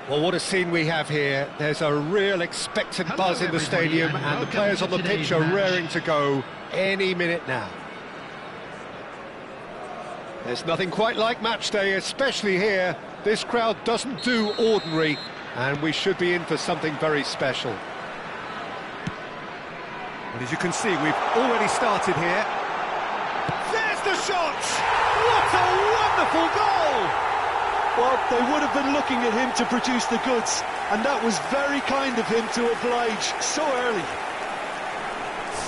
Well, what a scene we have here. There's a real expectant buzz in the stadium, and the players on the pitch are raring to go any minute now. There's nothing quite like match day, especially here. This crowd doesn't do ordinary, and we should be in for something very special. And as you can see, we've already started here. There's the shot! What a wonderful goal! Well, they would have been looking at him to produce the goods, and that was very kind of him to oblige so early.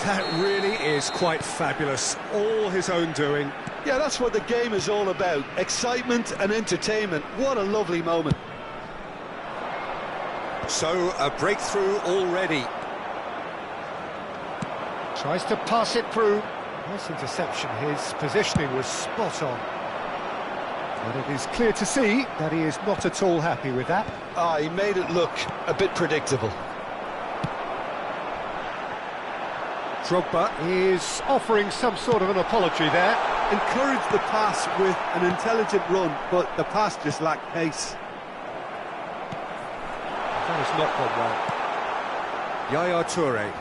That really is quite fabulous, all his own doing. Yeah, that's what the game is all about, excitement and entertainment. What a lovely moment. So, a breakthrough already. Tries to pass it through. Nice interception, his positioning was spot on. But it is clear to see that he is not at all happy with that. He made it look a bit predictable. Drogba is offering some sort of an apology there. Encouraged the pass with an intelligent run, but the pass just lacked pace. That has not gone well. Yaya Toure.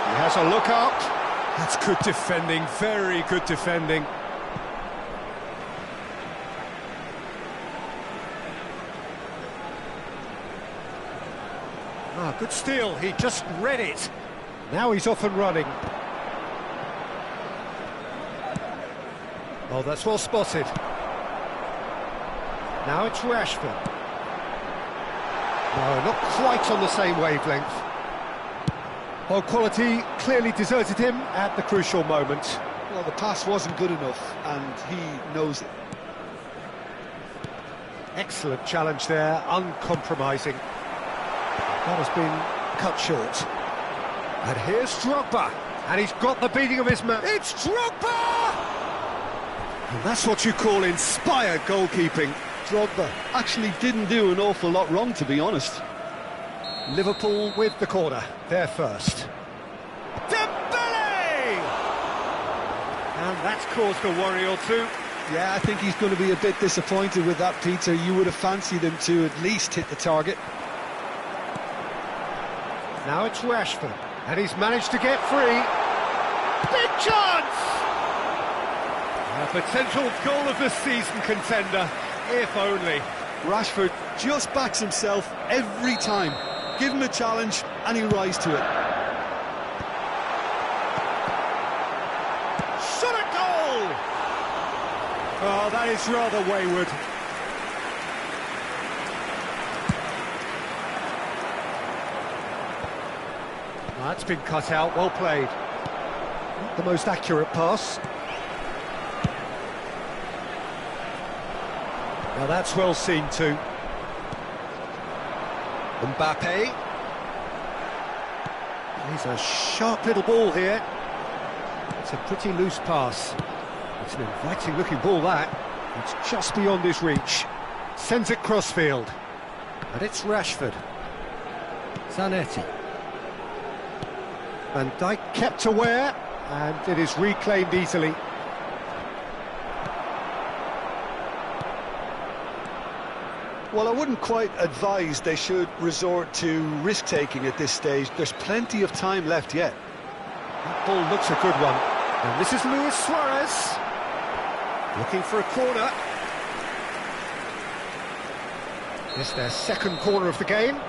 He has a look up. That's good defending, very good defending. Ah, good steal, he just read it. Now he's off and running. Oh, that's well spotted. Now it's Rashford. No, not quite on the same wavelength. Well, quality clearly deserted him at the crucial moment. Well, the pass wasn't good enough, and he knows it. Excellent challenge there, uncompromising. That has been cut short. And here's Drogba, and he's got the beating of his man. It's Drogba! And that's what you call inspired goalkeeping. Drogba actually didn't do an awful lot wrong, to be honest. Liverpool with the corner, they're first. Dembele! And that's caused a worry or two. Yeah, I think he's going to be a bit disappointed with that, Peter. You would have fancied him to at least hit the target. Now it's Rashford, and he's managed to get free. Big chance! A potential goal of the season contender, if only. Rashford just backs himself every time. Give him a challenge, and he'll rise to it. Shot a goal! Oh, that is rather wayward. That's been cut out, well played. Not the most accurate pass. Now that's well seen too. Mbappe. He's a sharp little ball here. It's a pretty loose pass. It's an inviting looking ball that. It's just beyond his reach. Sends it crossfield. And it's Rashford. Zanetti. Van Dijk kept aware, and it is reclaimed easily. Well, I wouldn't quite advise they should resort to risk-taking at this stage. There's plenty of time left yet. That ball looks a good one. And this is Luis Suarez. Looking for a corner. It's their second corner of the game.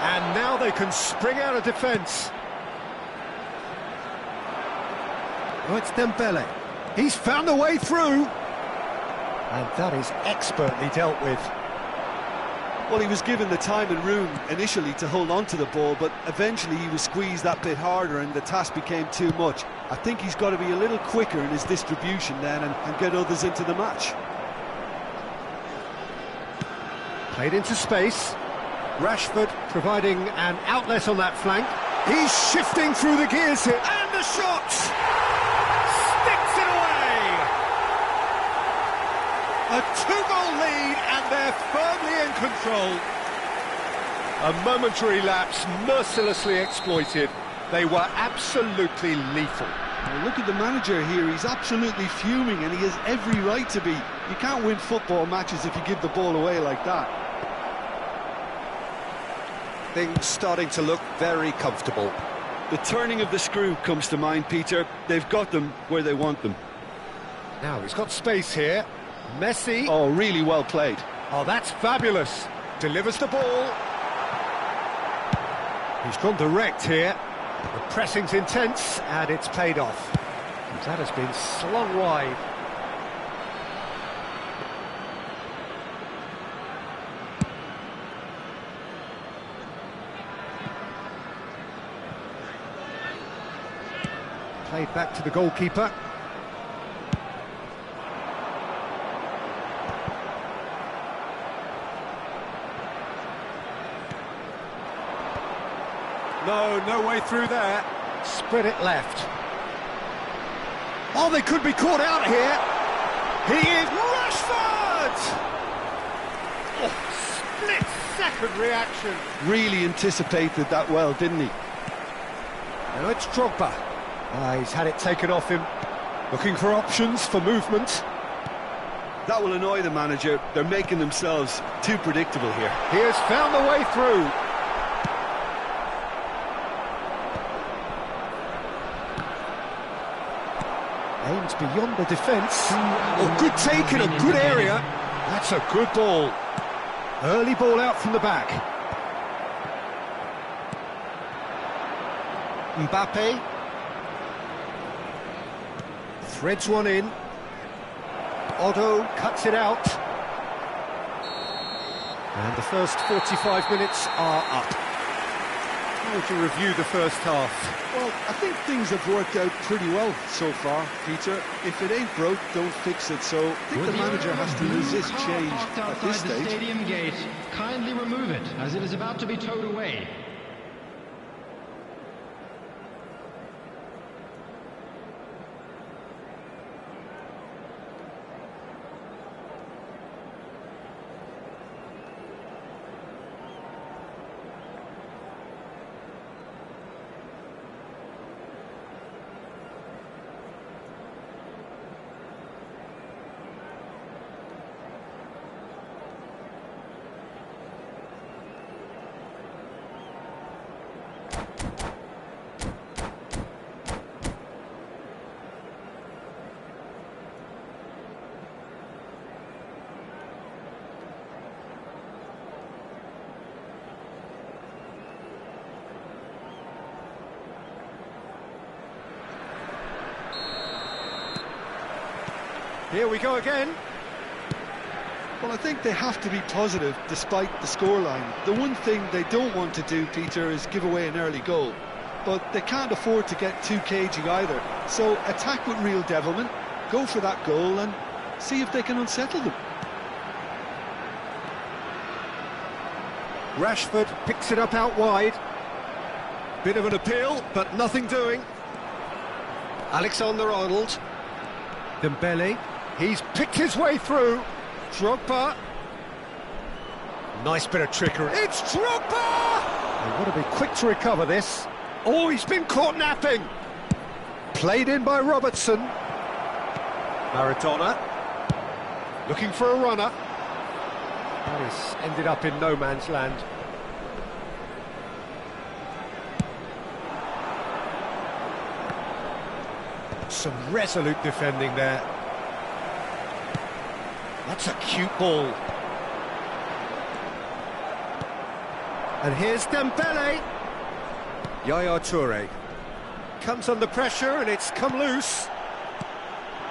And now they can spring out of defence. Oh, it's Dembele. He's found a way through. And that is expertly dealt with. Well, he was given the time and room initially to hold on to the ball, but eventually he was squeezed that bit harder and the task became too much. I think he's got to be a little quicker in his distribution then and get others into the match. Played into space. Rashford providing an outlet on that flank. He's shifting through the gears here. And the shot! Sticks it away! A two-goal lead, and they're firmly in control. A momentary lapse mercilessly exploited. They were absolutely lethal. Well, look at the manager here, he's absolutely fuming and he has every right to be. You can't win football matches if you give the ball away like that. Things starting to look very comfortable. The turning of the screw comes to mind, Peter. They've got them where they want them. Now he's got space here. Messi. Oh, really well played. Oh, that's fabulous. Delivers the ball. He's gone direct here. The pressing's intense, and it's paid off. That has been slung wide. Played back to the goalkeeper. No way through there. Spread it left. Oh, they could be caught out here. He is Rashford! Oh, split-second reaction. Really anticipated that well, didn't he? Now it's Drogba. He's had it taken off him. Looking for options for movement. That will annoy the manager. They're making themselves too predictable here. He has found the way through. Aims beyond the defence. Oh, good take in a good area. That's a good ball. Early ball out from the back. Mbappe. Threads one in. Otto cuts it out. And the first 45 minutes are up. How would you review the first half? Well, I think things have worked out pretty well so far, Peter. If it ain't broke, don't fix it. So I think the manager has to resist change at this stage. The stadium gate, kindly remove it, as it is about to be towed away. Here we go again. Well, I think they have to be positive despite the scoreline. The one thing they don't want to do, Peter, is give away an early goal. But they can't afford to get too cagey either. So attack with real devilment, go for that goal and see if they can unsettle them. Rashford picks it up out wide. Bit of an appeal, but nothing doing. Alexander-Arnold. Dembele. He's picked his way through. Drogba. Nice bit of trickery. It's Drogba! They've got to be quick to recover this. Oh, he's been caught napping. Played in by Robertson. Maradona. Looking for a runner. That has ended up in no man's land. Some resolute defending there. That's a cute ball. And here's Dembele. Yaya Toure comes under pressure and it's come loose.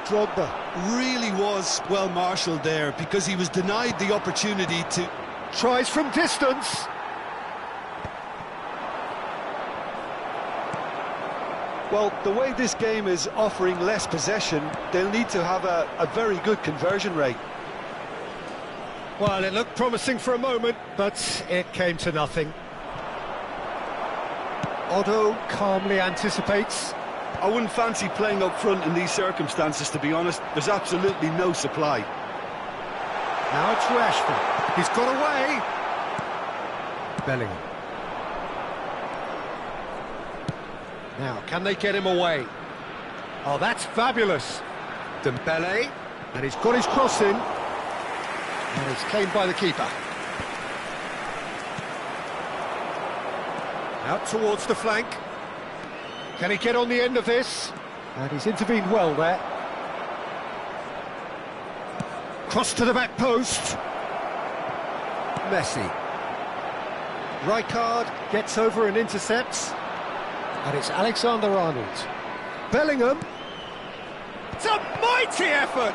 Drogba really was well marshalled there because he was denied the opportunity to... Tries from distance. Well, the way this game is offering less possession, they'll need to have a very good conversion rate. Well, it looked promising for a moment, but it came to nothing. Otto calmly anticipates. I wouldn't fancy playing up front in these circumstances, to be honest. There's absolutely no supply. Now it's Rashford. He's got away. Bellingham. Now, can they get him away? Oh, that's fabulous. Dembele, and he's got his cross in. And it's claimed by the keeper. Out towards the flank. Can he get on the end of this? And he's intervened well there. Cross to the back post. Messi. Rijkaard gets over and intercepts. And it's Alexander-Arnold. Bellingham. It's a mighty effort!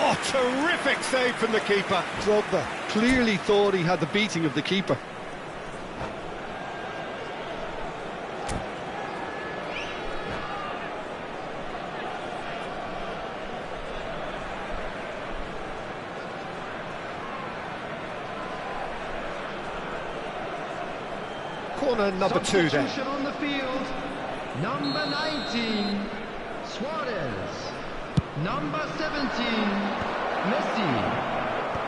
Oh, terrific save from the keeper. Drogba clearly thought he had the beating of the keeper. Corner number 2 then. Substitution on the field. Number 19, Suarez. Number 17, Messi.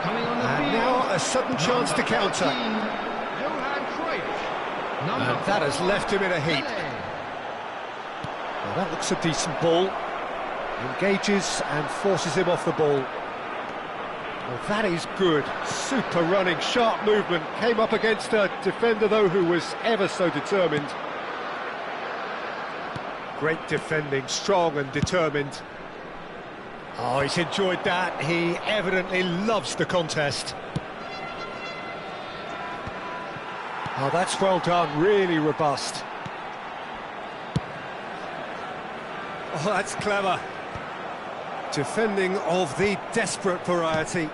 Coming on the And field. now a sudden chance to counter. 13, Johan Cruyff. Number And that has 4, left him in a heap. Pele. Well, that looks a decent ball. Engages and forces him off the ball. Well, that is good. Super running, sharp movement. Came up against a defender, though, who was ever so determined. Great defending, strong and determined. Oh, he's enjoyed that. He evidently loves the contest. Oh, that's well done. Really robust. Oh, that's clever. Defending of the desperate variety.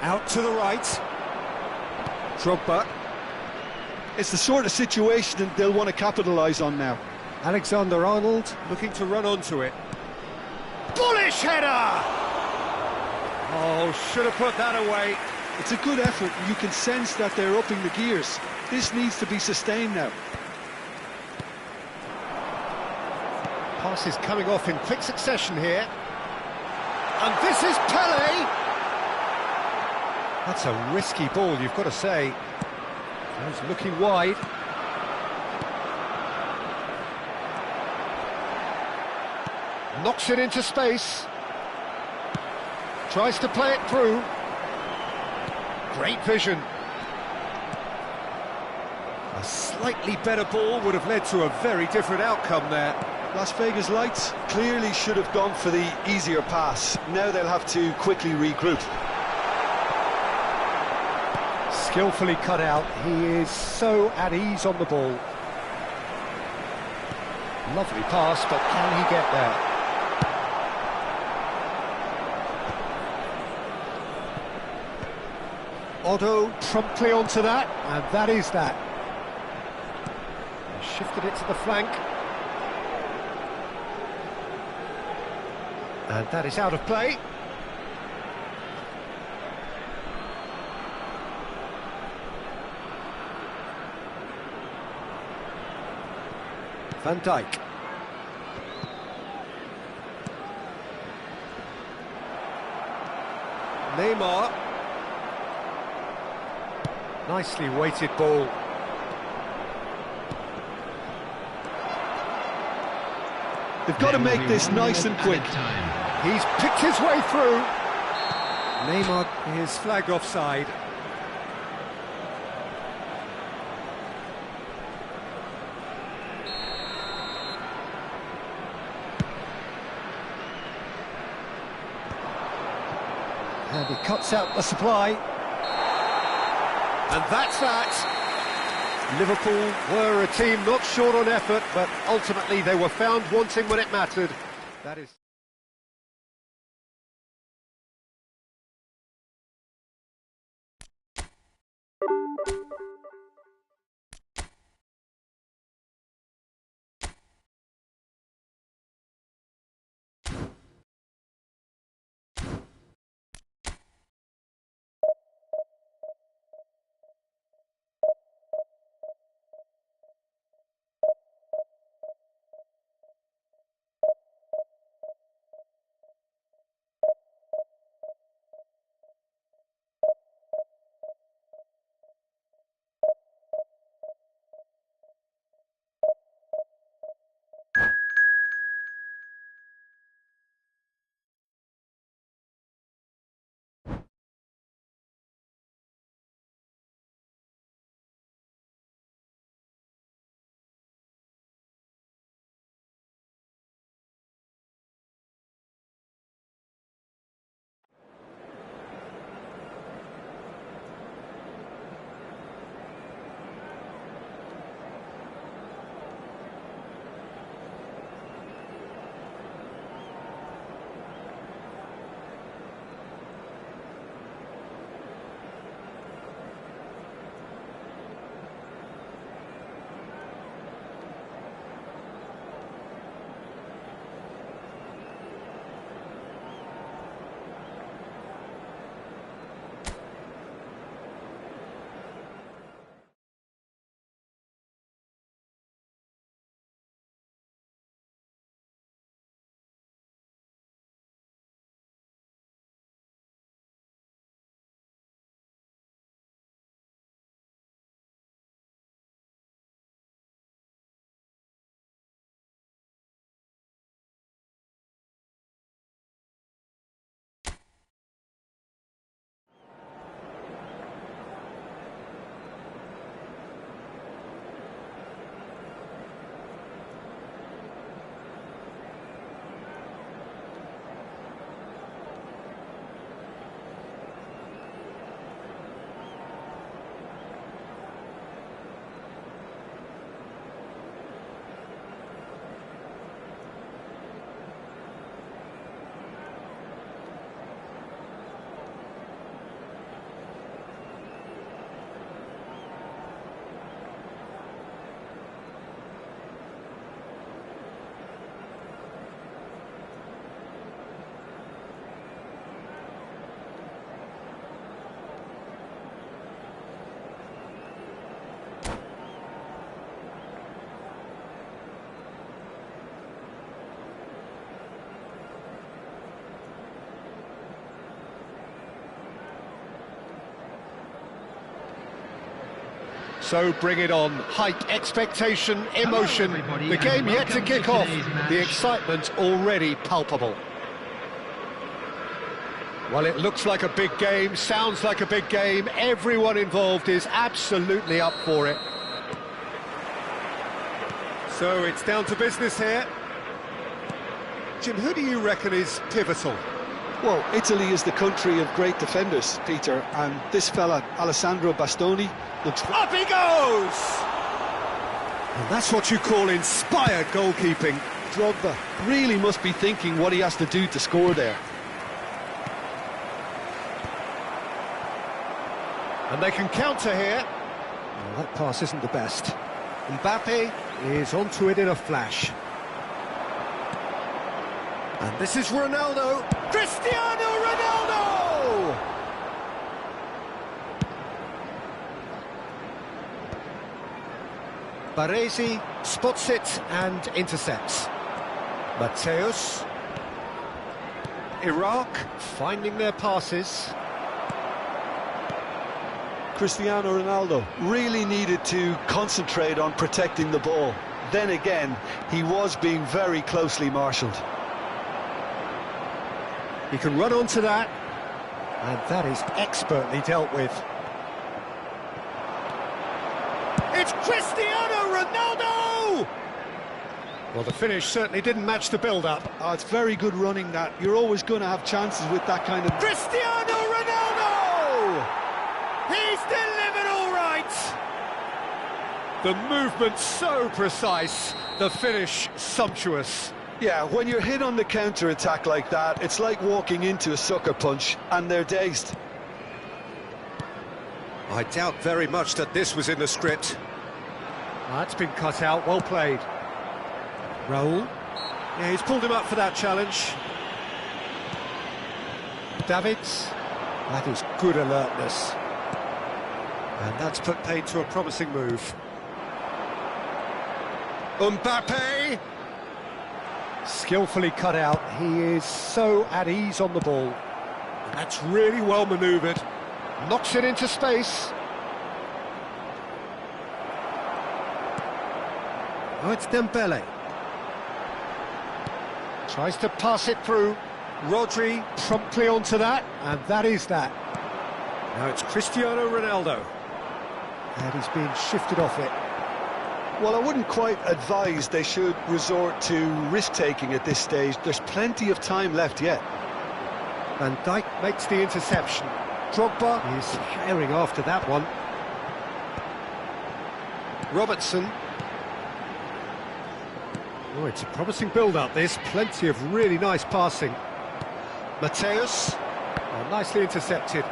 Out to the right. Drogba. It's the sort of situation that they'll want to capitalise on now. Alexander-Arnold looking to run onto it. Bullish header! Oh, should have put that away. It's a good effort, and you can sense that they're upping the gears. This needs to be sustained now. Passes coming off in quick succession here. And this is Pele! That's a risky ball, you've got to say. He's looking wide. Knocks it into space. Tries to play it through. Great vision. A slightly better ball would have led to a very different outcome there. Las Vegas Lights clearly should have gone for the easier pass. Now they'll have to quickly regroup. Skillfully cut out. He is so at ease on the ball. Lovely pass, but can he get there? Otto promptly onto that, and that is that. He shifted it to the flank. And that is out of play. Van Dijk. Neymar. Nicely weighted ball. They've got to make this nice and quick. He's picked his way through. Neymar is flagged offside. And he cuts out the supply. And that's that. Liverpool were a team not short on effort, but ultimately they were found wanting when it mattered. That is... So bring it on. Hype, expectation, emotion. The game yet to kick off. The excitement already palpable. Well, it looks like a big game, sounds like a big game. Everyone involved is absolutely up for it. So it's down to business here. Jim, who do you reckon is pivotal? Well, Italy is the country of great defenders, Peter, and this fella, Alessandro Bastoni, looks... Up he goes! And that's what you call inspired goalkeeping. Drogba really must be thinking what he has to do to score there. And they can counter here. Well, that pass isn't the best. Mbappe is onto it in a flash. And this is Ronaldo. Cristiano Ronaldo! Baresi spots it and intercepts. Mateus. Iraq finding their passes. Cristiano Ronaldo really needed to concentrate on protecting the ball. Then again, he was being very closely marshalled. He can run onto that, and that is expertly dealt with. It's Cristiano Ronaldo! Well, the finish certainly didn't match the build-up. Oh, it's very good running that. You're always going to have chances with that kind of... Cristiano Ronaldo! He's delivered all right! The movement so precise, the finish sumptuous. Yeah, when you're hit on the counter-attack like that, it's like walking into a sucker punch, and they're dazed. I doubt very much that this was in the script. That's been cut out, well played. Raul. Yeah, he's pulled him up for that challenge. Davids. That is good alertness. And that's put paid to a promising move. Mbappe! Skillfully cut out. He is so at ease on the ball. And that's really well manoeuvred. Knocks it into space. Oh, it's Dembele. Tries to pass it through. Rodri promptly onto that, and that is that. Now it's Cristiano Ronaldo. And he's being shifted off it. Well, I wouldn't quite advise they should resort to risk-taking at this stage. There's plenty of time left yet. Van Dijk makes the interception. Drogba is herring after that one. Robertson. Oh, it's a promising build-up, this. Plenty of really nice passing. Mateus. Oh, nicely intercepted.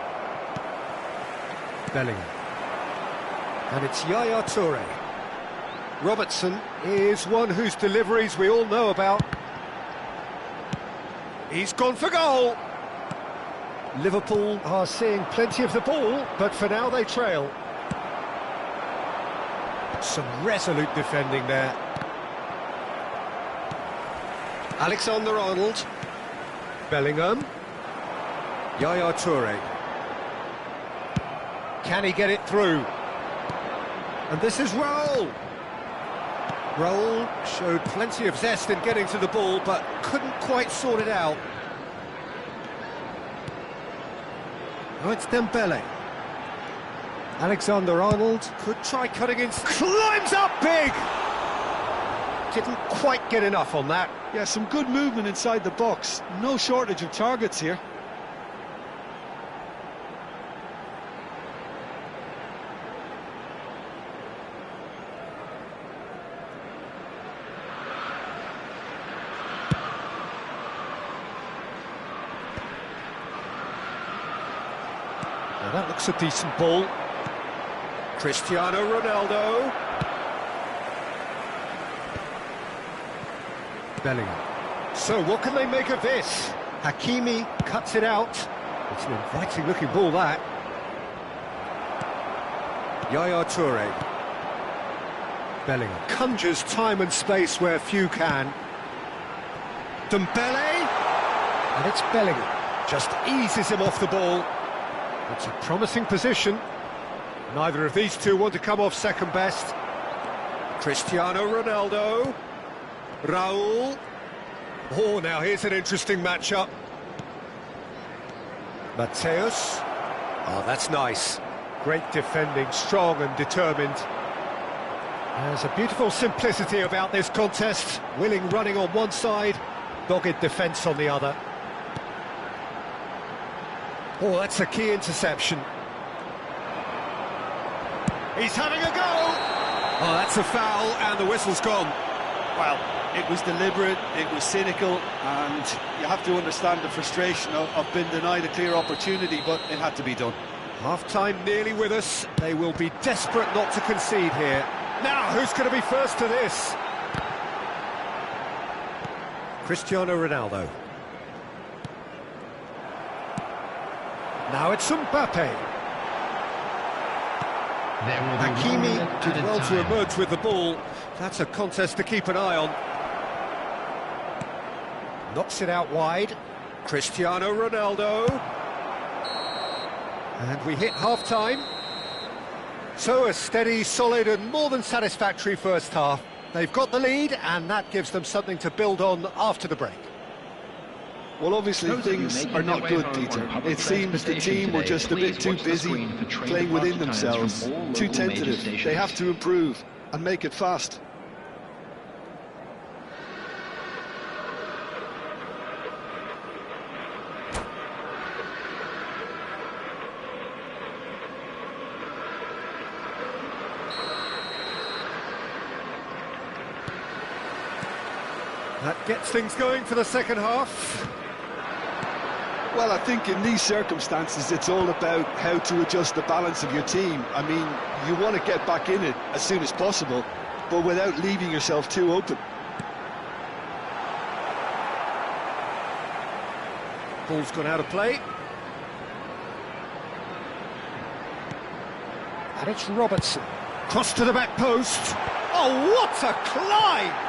Bellingham. And it's Yaya Toure. Robertson is one whose deliveries we all know about. He's gone for goal. Liverpool are seeing plenty of the ball, but for now they trail. Some resolute defending there. Alexander-Arnold. Bellingham. Yaya Toure. Can he get it through? And this is Raul. Raul showed plenty of zest in getting to the ball, but couldn't quite sort it out. Oh, it's Dembele. Alexander-Arnold could try cutting in. Climbs up big! Didn't quite get enough on that. Yeah, some good movement inside the box. No shortage of targets here. Now that looks a decent ball. Cristiano Ronaldo. Bellingham. So what can they make of this? Hakimi cuts it out. It's an inviting looking ball, that. Yaya Toure. Bellingham conjures time and space where few can. Dembele. And it's Bellingham. Just eases him off the ball. It's a promising position. Neither of these two want to come off second best. Cristiano Ronaldo. Raul. Oh, now here's an interesting matchup. Mateus. Oh, that's nice. Great defending, strong and determined. There's a beautiful simplicity about this contest. Willing running on one side, dogged defence on the other. Oh, that's a key interception. He's having a go! Oh, that's a foul, and the whistle's gone. Well, it was deliberate, it was cynical, and you have to understand the frustration of being denied a clear opportunity, but it had to be done. Half-time nearly with us. They will be desperate not to concede here. Now, who's going to be first to this? Cristiano Ronaldo. Now it's Mbappe. Hakimi did well to emerge with the ball. That's a contest to keep an eye on. Knocks it out wide. Cristiano Ronaldo. And we hit half-time. So a steady, solid and more than satisfactory first half. They've got the lead and that gives them something to build on after the break. Well, obviously things are not good, Peter. It seems the team were just a bit too busy playing within themselves, too tentative. They have to improve and make it fast. That gets things going for the second half. Well, I think in these circumstances it's all about how to adjust the balance of your team. I mean, you want to get back in it as soon as possible, but without leaving yourself too open. Ball's gone out of play. And it's Robertson. Cross to the back post. Oh, what a climb!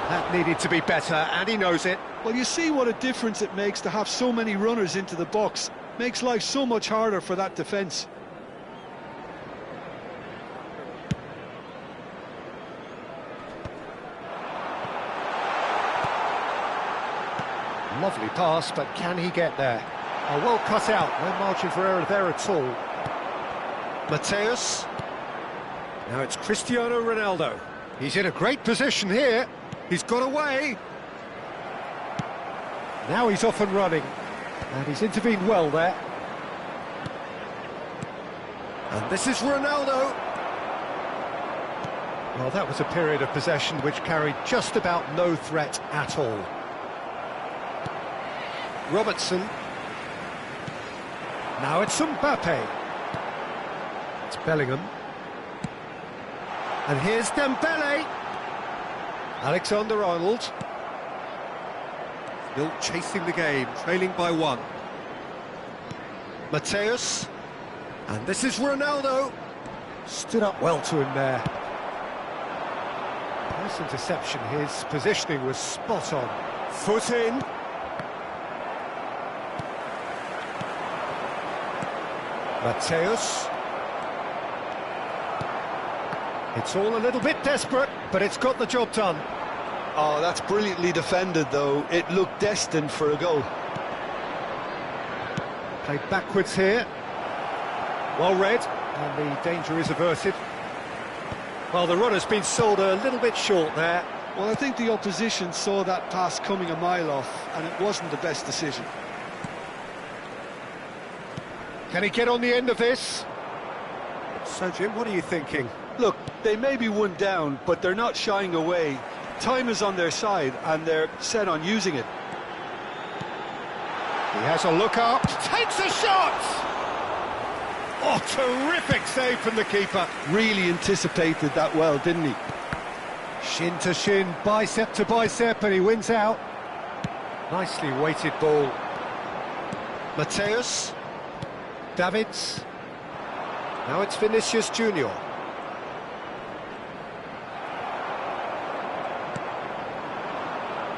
That needed to be better, and he knows it. Well, you see what a difference it makes to have so many runners into the box. Makes life so much harder for that defence. Lovely pass, but can he get there? Oh, well cut out, no margin for error there at all. Mateus. Now it's Cristiano Ronaldo. He's in a great position here. He's got away. Now he's off and running. And he's intervened well there. And this is Ronaldo. Well, that was a period of possession which carried just about no threat at all. Robertson. Now it's Mbappe. It's Bellingham. And here's Dembele. Alexander-Arnold. Still chasing the game, trailing by one. Mateus. And this is Ronaldo. Stood up well to him there. Nice interception, his positioning was spot on. Foot in. Mateus. It's all a little bit desperate, but it's got the job done. Oh, that's brilliantly defended, though. It looked destined for a goal. Played backwards here. Well read, and the danger is averted. Well, the runner's been sold a little bit short there. Well, I think the opposition saw that pass coming a mile off, and it wasn't the best decision. Can he get on the end of this? So, Jim, what are you thinking? Look, they may be one down, but they're not shying away. Time is on their side, and they're set on using it. He has a look up, takes a shot! Oh, terrific save from the keeper. Really anticipated that well, didn't he? Shin to shin, bicep to bicep, and he wins out. Nicely weighted ball. Mateus. Davids. Now it's Vinicius Junior.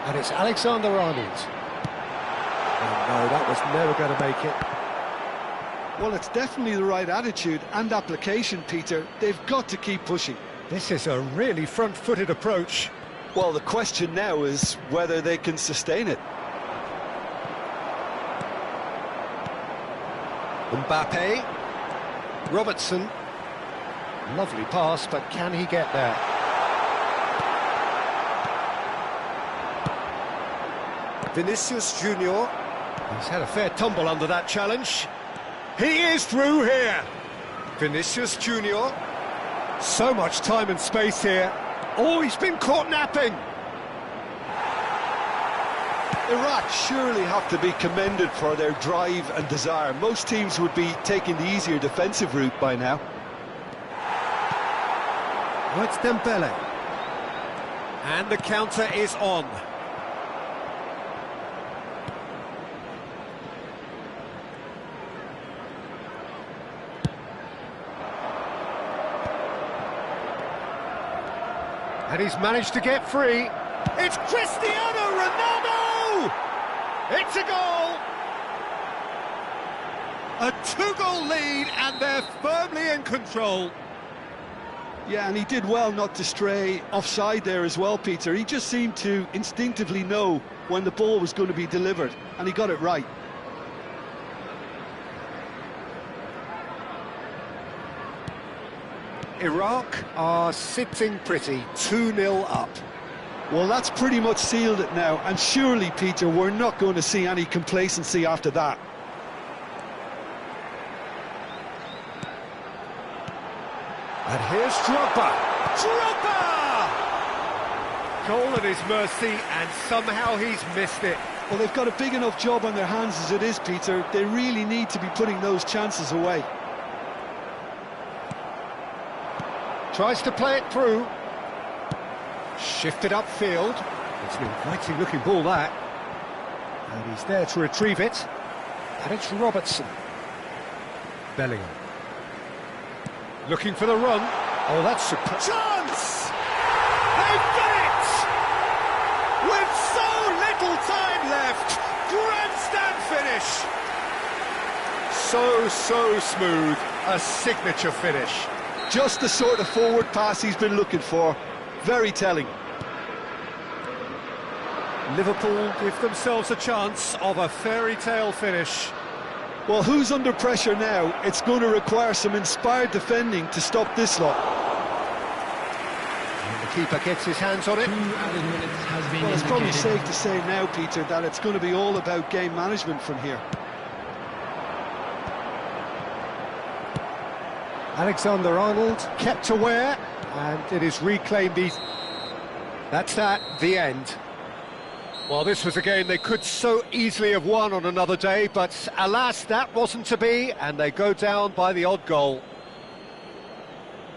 And it's Alexander-Arnold. Oh no, that was never going to make it. Well, it's definitely the right attitude and application, Peter. They've got to keep pushing. This is a really front-footed approach. Well, the question now is whether they can sustain it. Mbappe. Robertson. Lovely pass, but can he get there? Vinicius Junior. He's had a fair tumble under that challenge. He is through here. Vinicius Junior. So much time and space here. Oh, he's been caught napping. Iraq surely have to be commended for their drive and desire. Most teams would be taking the easier defensive route by now. Oh, it's Dembele. And the counter is on. And he's managed to get free. It's Cristiano Ronaldo! It's a goal! A two-goal lead, and they're firmly in control. Yeah, and he did well not to stray offside there as well, Peter. He just seemed to instinctively know when the ball was going to be delivered, and he got it right. Iraq are sitting pretty, 2-0 up. Well, that's pretty much sealed it now, and surely, Peter, we're not going to see any complacency after that. And here's Drogba. Drogba! Goal at his mercy, and somehow he's missed it. Well, they've got a big enough job on their hands as it is, Peter. They really need to be putting those chances away. Tries to play it through. Shifted upfield. It's an inviting looking ball, that. And he's there to retrieve it. And it's Robertson. Bellingham. Looking for the run. Oh, that's a chance! They've done it! With so little time left. Grandstand finish. So smooth. A signature finish. Just the sort of forward pass he's been looking for. Very telling. Liverpool give themselves a chance of a fairy tale finish. Well, who's under pressure now? It's going to require some inspired defending to stop this lot. And the keeper gets his hands on it. 2 added minutes has been Well, it's probably indicated. safe to say now, Peter, that it's going to be all about game management from here. Alexander-Arnold kept aware, and it is reclaimed. That's the end. Well, this was a game they could so easily have won on another day, but alas, that wasn't to be, and they go down by the odd goal.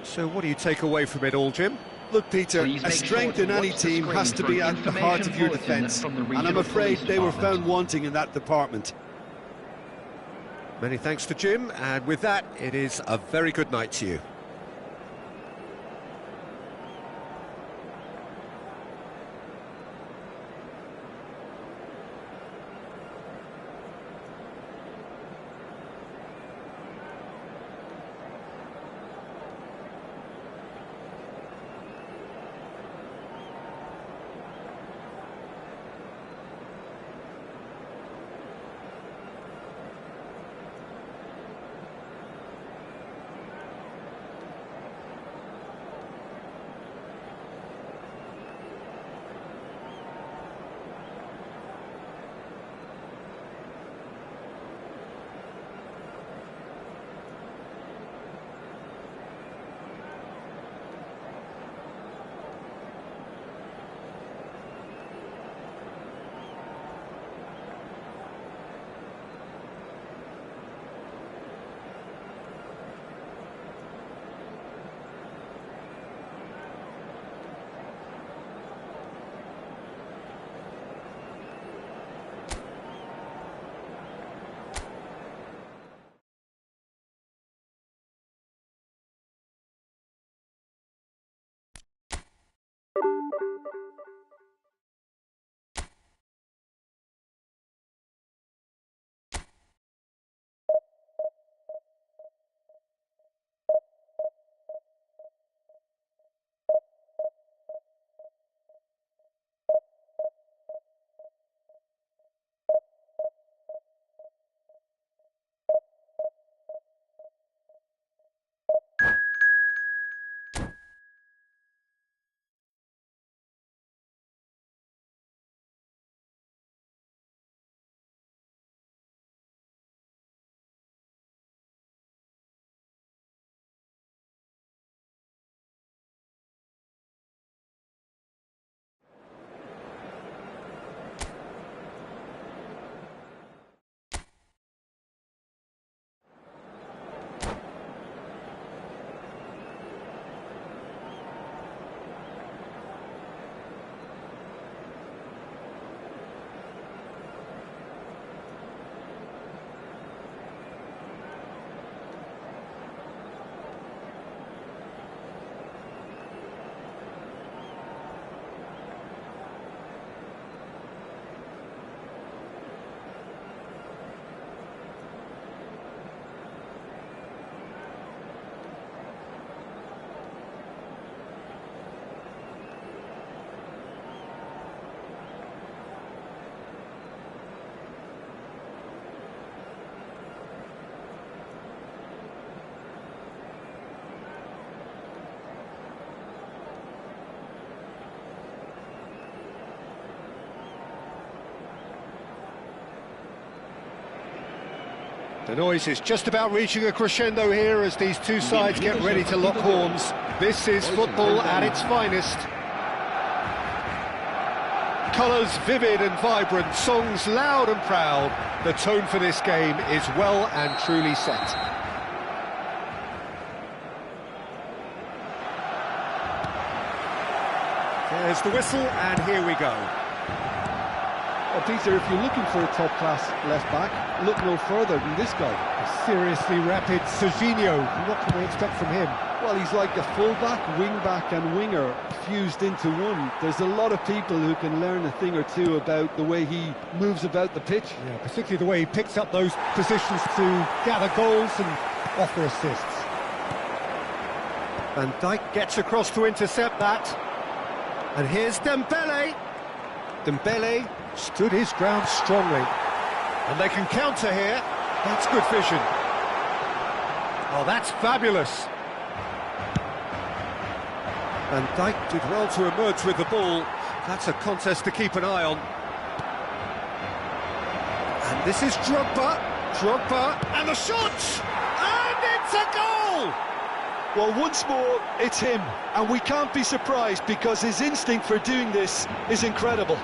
So what do you take away from it all, Jim? Look, Peter, Please a make strength sure in to any watch the team screen has to for be an at the heart of your information defence, bulletin from the and I'm regional afraid police they were department. found wanting in that department. Many thanks to Jim, and with that, it is a very good night to you. The noise is just about reaching a crescendo here as these two sides get ready to lock horns. This is football at its finest. Colours vivid and vibrant, songs loud and proud. The tone for this game is well and truly set. There's the whistle, and here we go. Well, Peter, if you're looking for a top-class left-back, look no further than this guy. A seriously rapid Serginho. What can we expect from him? Well, he's like a full-back, wing-back and winger fused into one. There's a lot of people who can learn a thing or two about the way he moves about the pitch. Yeah, particularly the way he picks up those positions to gather goals and offer assists. Van Dijk gets across to intercept that. And here's Dembele. Dembele stood his ground strongly. And they can counter here. That's good vision. Oh, that's fabulous. Van Dijk did well to emerge with the ball. That's a contest to keep an eye on. And this is Drogba. Drogba, and the shot! And it's a goal! Well, once more, it's him. And we can't be surprised because his instinct for doing this is incredible.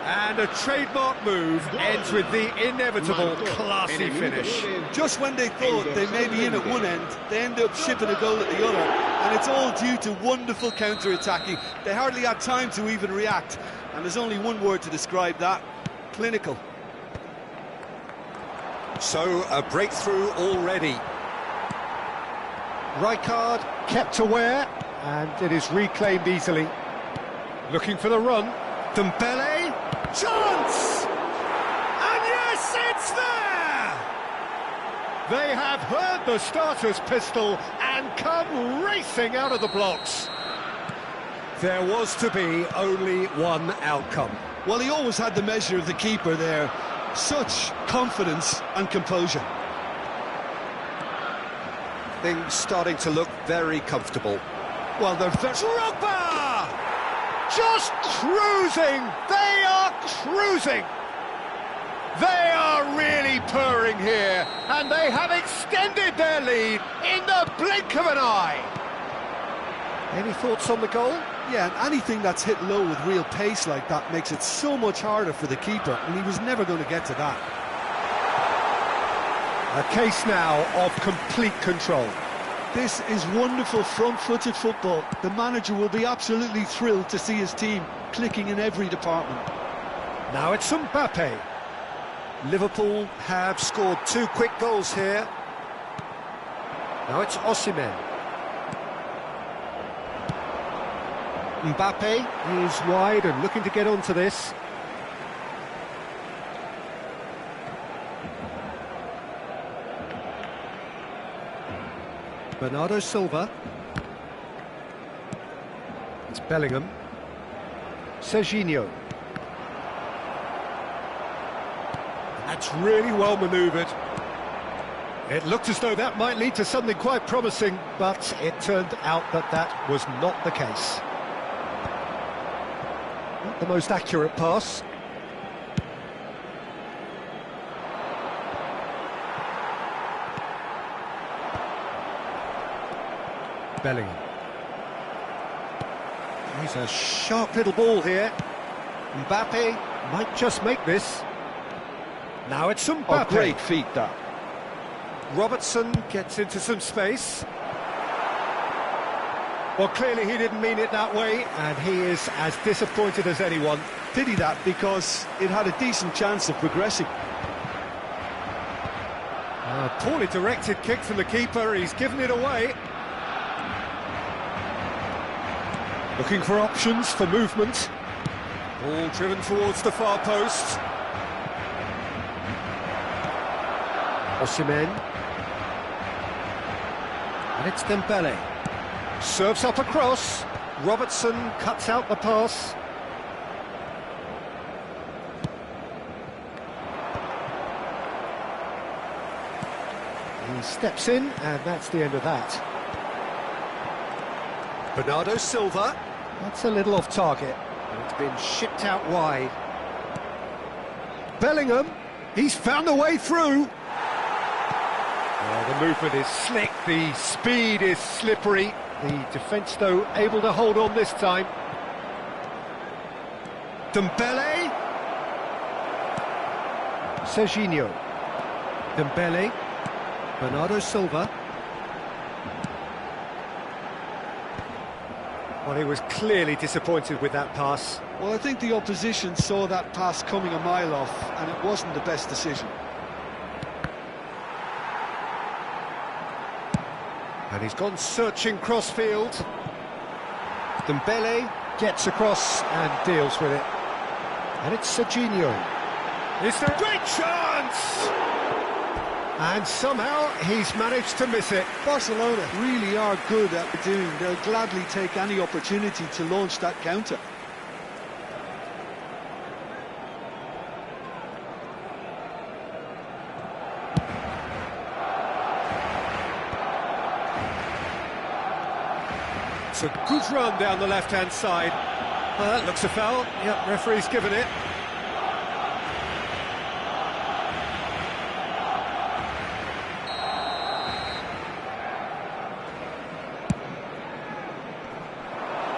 And a trademark move ends with the inevitable classy finish. Just when they thought they may be in at one end, they end up shipping a goal at the other. And it's all due to wonderful counter-attacking. They hardly had time to even react. And there's only one word to describe that: clinical. So, a breakthrough already. Rijkaard kept aware, and it is reclaimed easily. Looking for the run. Dembele, chance! And yes, it's there! They have heard the starter's pistol and come racing out of the blocks. There was to be only one outcome. Well, he always had the measure of the keeper there. Such confidence and composure. Things starting to look very comfortable. Well, they're very... Drogba! Just cruising! They are cruising! They are really purring here, and they have extended their lead in the blink of an eye. Any thoughts on the goal? Yeah, and anything that's hit low with real pace like that makes it so much harder for the keeper, and he was never going to get to that. A case now of complete control. This is wonderful front-footed football. The manager will be absolutely thrilled to see his team clicking in every department. Now it's Mbappe. Liverpool have scored 2 quick goals here. Now it's Osimhen. Mbappe is wide and looking to get onto this. Bernardo Silva. It's Bellingham. Serginho. That's really well manoeuvred. It looked as though that might lead to something quite promising, but it turned out that that was not the case. Not the most accurate pass. Bellingham. He's a sharp little ball here. Mbappe might just make this. Now it's Mbappe. Oh, great feat, that. Robertson gets into some space. Well, clearly he didn't mean it that way, and he is as disappointed as anyone. Pity that, because it had a decent chance of progressing. A poorly directed kick from the keeper, he's given it away. Looking for options for movement. Ball driven towards the far post. Osimhen. And it's Dembele. Serves up across. Robertson cuts out the pass. He steps in, and that's the end of that. Bernardo Silva. That's a little off target. And it's been shipped out wide. Bellingham. He's found a way through. The movement is slick, the speed is slippery. The defence, though, able to hold on this time. Dembele. Serginho. Dembele. Bernardo Silva. Well, he was clearly disappointed with that pass. Well, I think the opposition saw that pass coming a mile off, and it wasn't the best decision. And he's gone searching crossfield. Dembele gets across and deals with it. And it's Serginho. Is there a great chance? And somehow he's managed to miss it. Barcelona really are good at what they're doing. They'll gladly take any opportunity to launch that counter. It's a good run down the left-hand side. That looks a foul. Yep, referee's given it.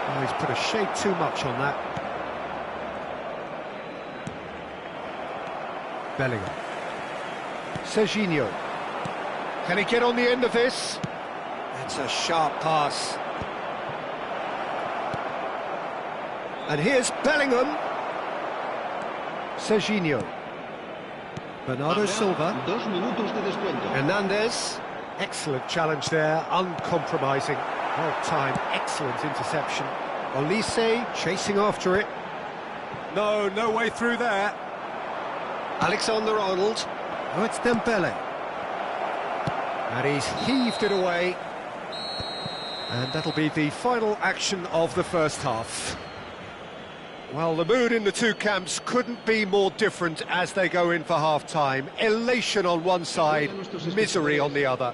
Oh, he's put a shade too much on that. Bellingham. Serginho. Can he get on the end of this? It's a sharp pass. And here's Bellingham. Serginho. Bernardo Silva. 2 minutos de descuento. Hernandez. Excellent challenge there, uncompromising. Well timed, excellent interception. Olise chasing after it. No way through there. Alexander-Arnold. Oh, it's Dembele. And he's heaved it away. And that'll be the final action of the first half. Well, the mood in the two camps couldn't be more different as they go in for half-time. Elation on one side, misery on the other.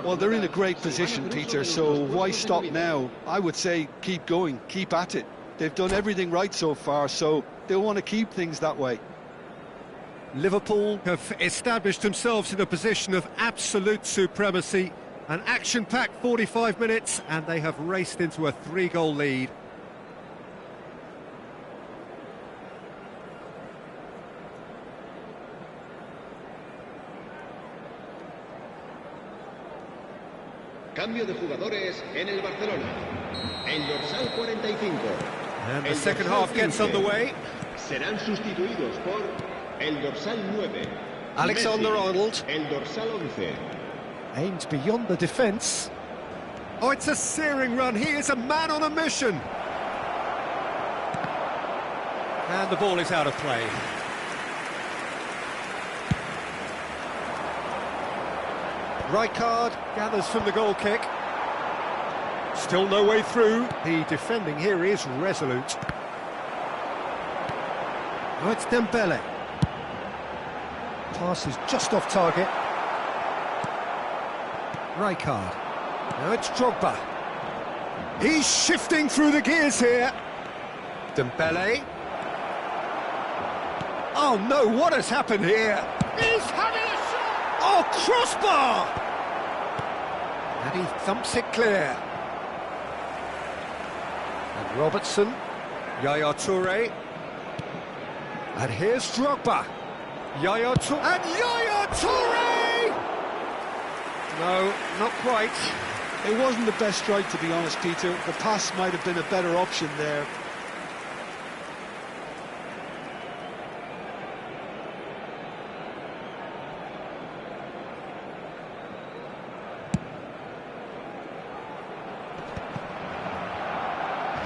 Well, they're in a great position, Peter, so why stop now? I would say keep going, keep at it. They've done everything right so far, so they'll want to keep things that way. Liverpool have established themselves in a position of absolute supremacy. An action-packed 45 minutes, and they have raced into a 3-goal lead. Cambio de jugadores en el Barcelona. El dorsal 45. And the second half gets underway. Serán sustituidos por el dorsal 9. Alexander-Arnold. El dorsal 11. Aims beyond the defence. Oh, it's a searing run. He is a man on a mission. And the ball is out of play. Rijkaard gathers from the goal kick. Still no way through. The defending here is resolute. Oh, it's Dembele. Pass is just off target. Rijkaard. Now it's Drogba. He's shifting through the gears here. Dembele. Oh no, what has happened here? He's having a shot! Oh, crossbar! And he thumps it clear. And Robertson. Yaya Toure. And here's Drogba. Yaya Toure. And Yaya Toure! No, not quite. It wasn't the best strike, to be honest, Peter. The pass might have been a better option there.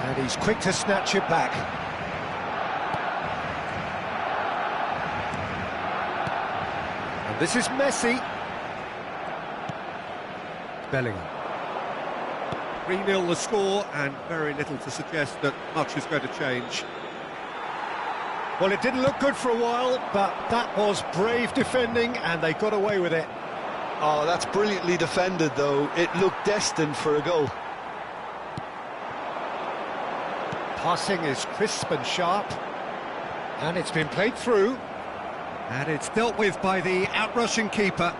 And he's quick to snatch it back. And this is Messi. Bellingham. 3-0 the score, and very little to suggest that much is going to change. Well, it didn't look good for a while, but that was brave defending, and they got away with it. Oh, that's brilliantly defended, though. It looked destined for a goal. Passing is crisp and sharp, and it's been played through. And it's dealt with by the outrushing keeper.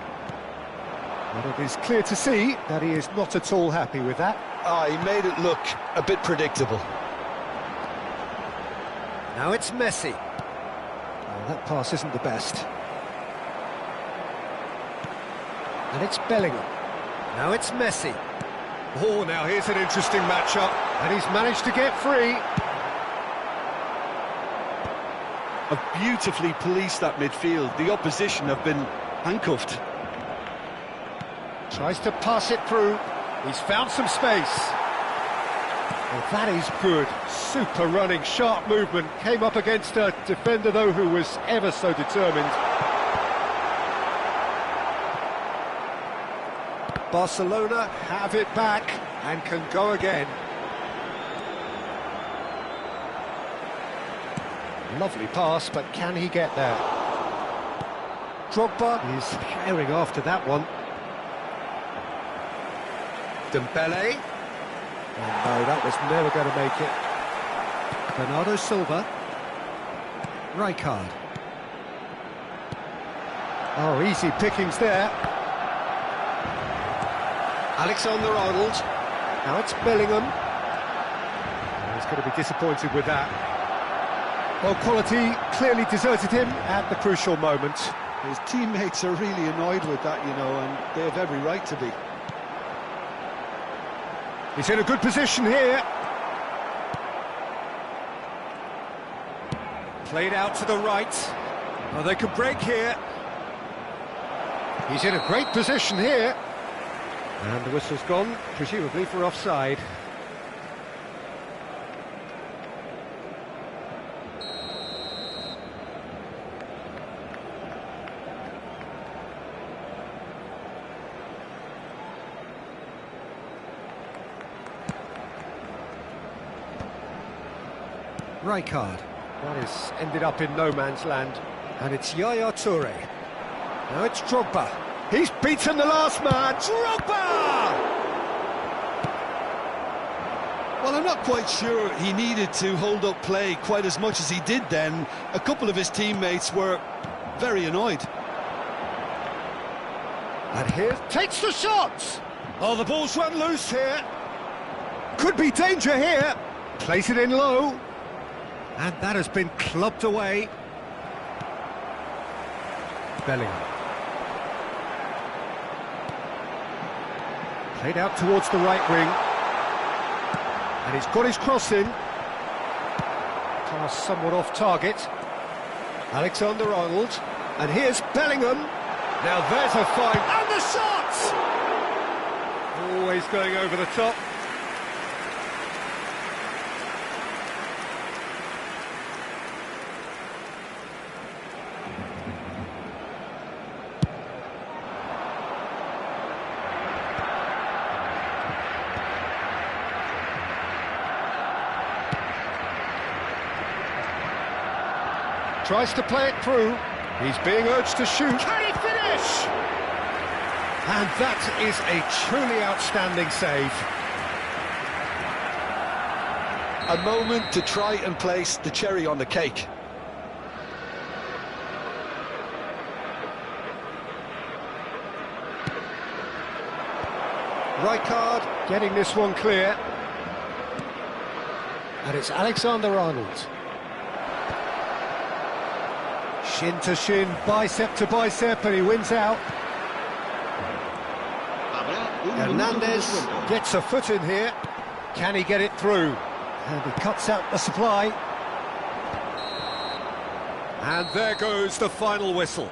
But it is clear to see that he is not at all happy with that. He made it look a bit predictable. Now it's Messi. Well, that pass isn't the best. And it's Bellingham. Now it's Messi. Oh, now here's an interesting matchup. And he's managed to get free. Have beautifully policed that midfield. The opposition have been handcuffed. Tries to pass it through. He's found some space. Well, that is good. Super running, sharp movement. Came up against a defender, though, who was ever so determined. Barcelona have it back and can go again. Lovely pass, but can he get there? Drogba is carrying after that one. Dembele. Oh, no, that was never going to make it. Bernardo Silva. Rijkaard. Oh, easy pickings there. Alexander-Arnold. Now it's Bellingham. He's going to be disappointed with that. Well, quality clearly deserted him at the crucial moment. His teammates are really annoyed with that, you know, and they have every right to be. He's in a good position here. Played out to the right. Oh, they could break here. He's in a great position here. And the whistle's gone, presumably for offside. Rijkaard. That has ended up in no man's land. And it's Yaya Toure. Now it's Drogba. He's beaten the last man. Drogba! Well, I'm not quite sure he needed to hold up play quite as much as he did then. A couple of his teammates were very annoyed. And here takes the shot. Oh, the ball's run loose here. Could be danger here. Place it in low. And that has been clubbed away. Bellingham. Played out towards the right wing. And he's got his cross in. Pass somewhat off target. Alexander-Arnold. And here's Bellingham. Now there's a fine. And the shot! Always going over the top. Tries to play it through. He's being urged to shoot. Can he finish? And that is a truly outstanding save. A moment to try and place the cherry on the cake. Rijkaard getting this one clear. And it's Alexander-Arnold. Shin to shin, bicep to bicep, and he wins out. Hernandez gets a foot in here. Can he get it through? And he cuts out the supply. And there goes the final whistle.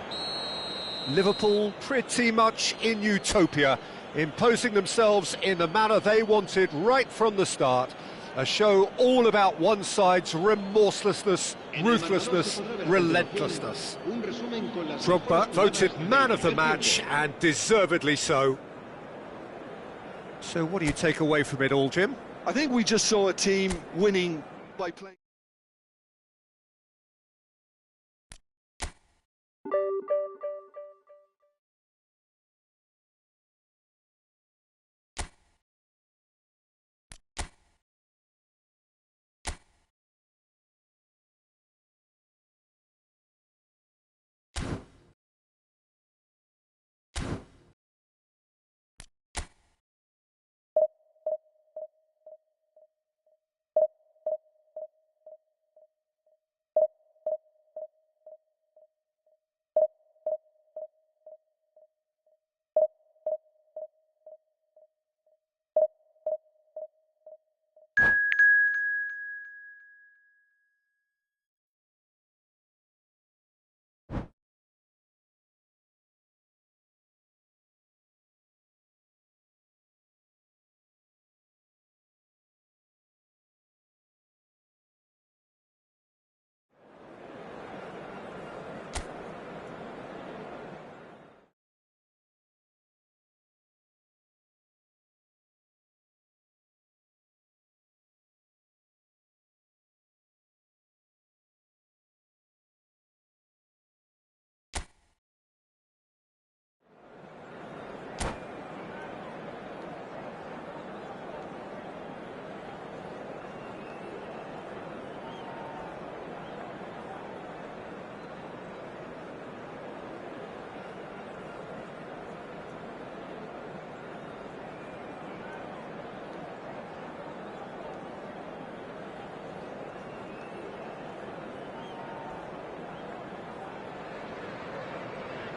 Liverpool pretty much in utopia, imposing themselves in the manner they wanted right from the start. A show all about one side's remorselessness, ruthlessness, relentlessness. Drogba voted man of the match, and deservedly so. So what do you take away from it all, Jim? I think we just saw a team winning by playing.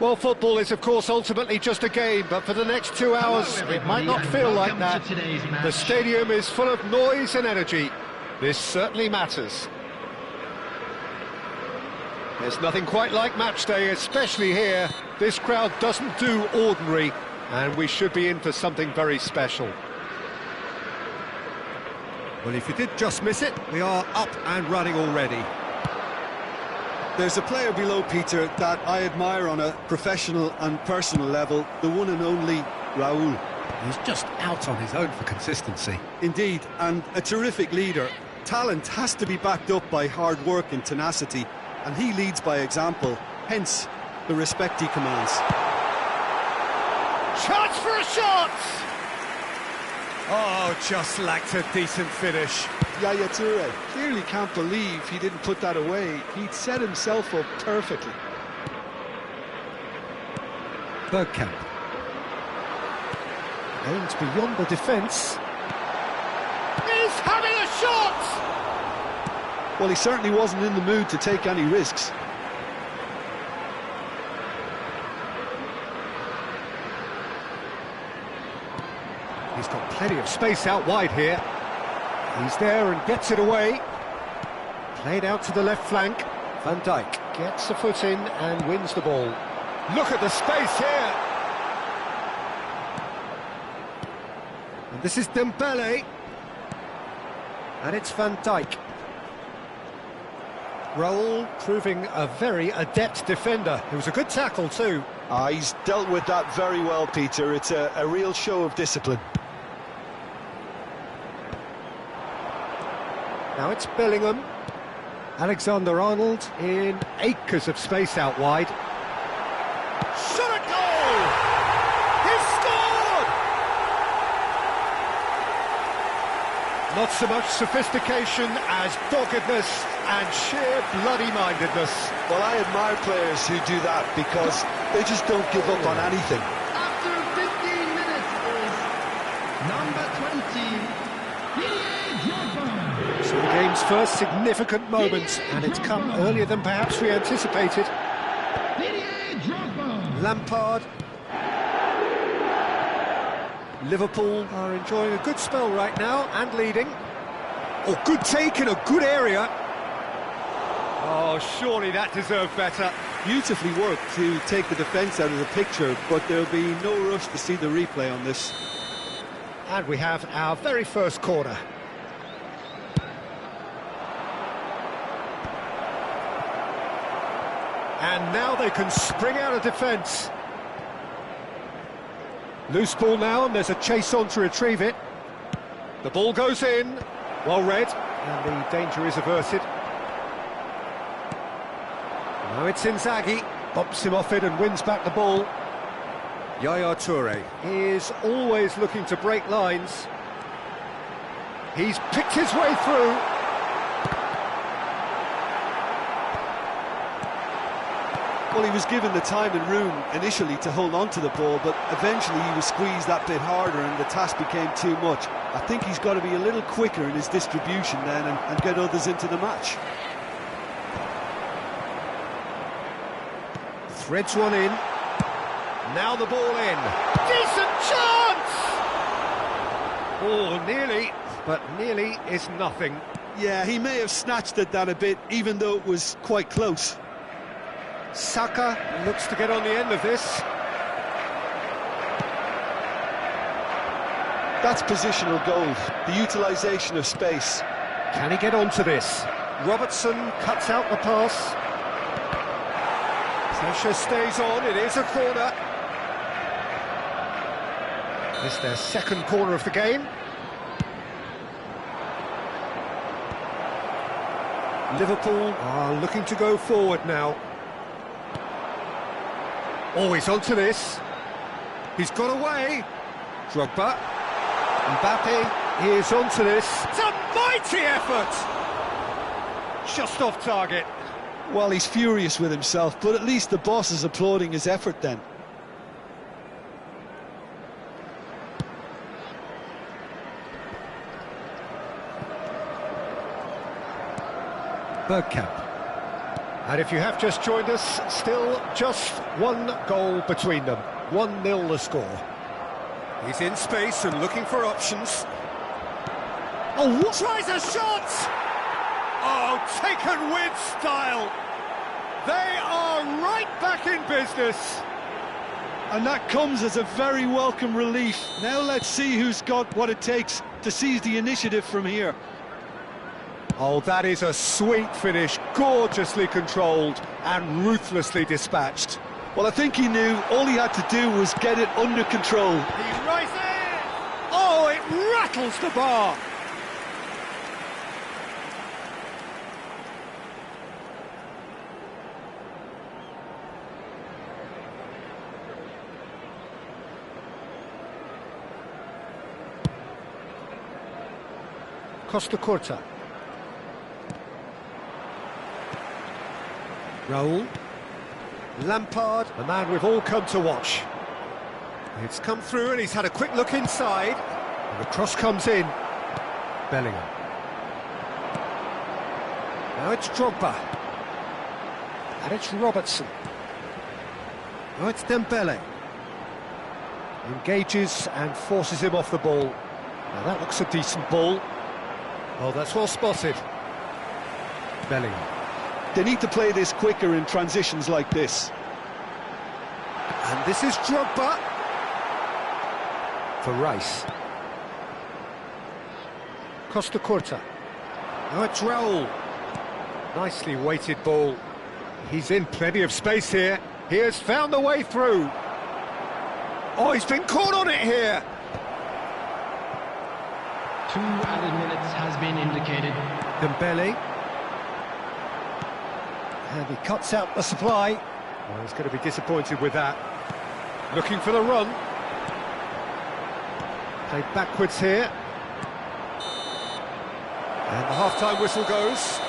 Well, football is, of course, ultimately just a game, but for the next 2 hours, it might not feel like that. The stadium is full of noise and energy. This certainly matters. There's nothing quite like match day, especially here. This crowd doesn't do ordinary, and we should be in for something very special. Well, if you did just miss it, we are up and running already. There's a player below, Peter, that I admire on a professional and personal level, the one and only Raúl. He's just out on his own for consistency. Indeed, and a terrific leader. Talent has to be backed up by hard work and tenacity, and he leads by example, hence the respect he commands. Chance for a shot! Oh, just lacked a decent finish. Yaya Toure clearly can't believe he didn't put that away. He'd set himself up perfectly. Bergkamp. Aims beyond the defence. He's having a shot! Well, he certainly wasn't in the mood to take any risks. He's got plenty of space out wide here. He's there and gets it away. Played out to the left flank. Van Dijk gets a foot in and wins the ball. Look at the space here. And this is Dembele. And it's Van Dijk. Raúl proving a very adept defender. It was a good tackle too. He's dealt with that very well, Peter. It's a real show of discipline. Now it's Bellingham. Alexander-Arnold in acres of space out wide. Shot a goal! He's scored! Not so much sophistication as doggedness and sheer bloody-mindedness. Well, I admire players who do that because they just don't give up on anything. After 15 minutes is number 20, Didier Drogba. So the game's first significant moment, and it's come earlier than perhaps we anticipated. Didier Drogba. Lampard. Liverpool are enjoying a good spell right now and leading. Oh, good take in a good area. Oh, surely that deserved better. Beautifully worked to take the defence out of the picture, but there'll be no rush to see the replay on this. And we have our very first corner. And now they can spring out of defence. Loose ball now, and there's a chase on to retrieve it. The ball goes in, well read, and the danger is averted. Now it's Inzaghi, bumps him off it and wins back the ball. Yaya Toure is always looking to break lines. He's picked his way through. Well, he was given the time and room initially to hold on to the ball, but eventually he was squeezed that bit harder and the task became too much. I think he's got to be a little quicker in his distribution then and get others into the match. Threads one in. Now the ball in. Decent chance! Oh, nearly, but nearly is nothing. Yeah, he may have snatched at that a bit, even though it was quite close. Saka looks to get on the end of this. That's positional gold, the utilisation of space. Can he get onto this? Robertson cuts out the pass. Pressure stays on, it is a corner. It's their second corner of the game. Liverpool are looking to go forward now. Always onto this. He's got away. Drogba. Mbappe is onto this. It's a mighty effort! Just off target. Well, he's furious with himself, but at least the boss is applauding his effort then. Bergkamp. And if you have just joined us, still just one goal between them. 1-0 the score. He's in space and looking for options. Oh, what? Tries a shot! Oh, taken with style. They are right back in business. And that comes as a very welcome relief. Now let's see who's got what it takes to seize the initiative from here. Oh, that is a sweet finish, gorgeously controlled and ruthlessly dispatched. Well, I think he knew all he had to do was get it under control. He rises! Oh, it rattles the bar! Costa Curta. Raul. Lampard, the man we've all come to watch. It's come through and he's had a quick look inside. And the cross comes in. Bellingham. Now it's Drogba. And it's Robertson. Now it's Dembele. Engages and forces him off the ball. Now that looks a decent ball. Oh, that's well spotted. Bellingham. They need to play this quicker in transitions like this. And this is Drogba. For Rice. Costa Curta. Now it's Raul. Nicely weighted ball. He's in plenty of space here. He has found the way through. Oh, he's been caught on it here. 2 added minutes has been indicated. Dembele. And he cuts out the supply. Well, he's going to be disappointed with that. Looking for the run. Played backwards here. And the half-time whistle goes.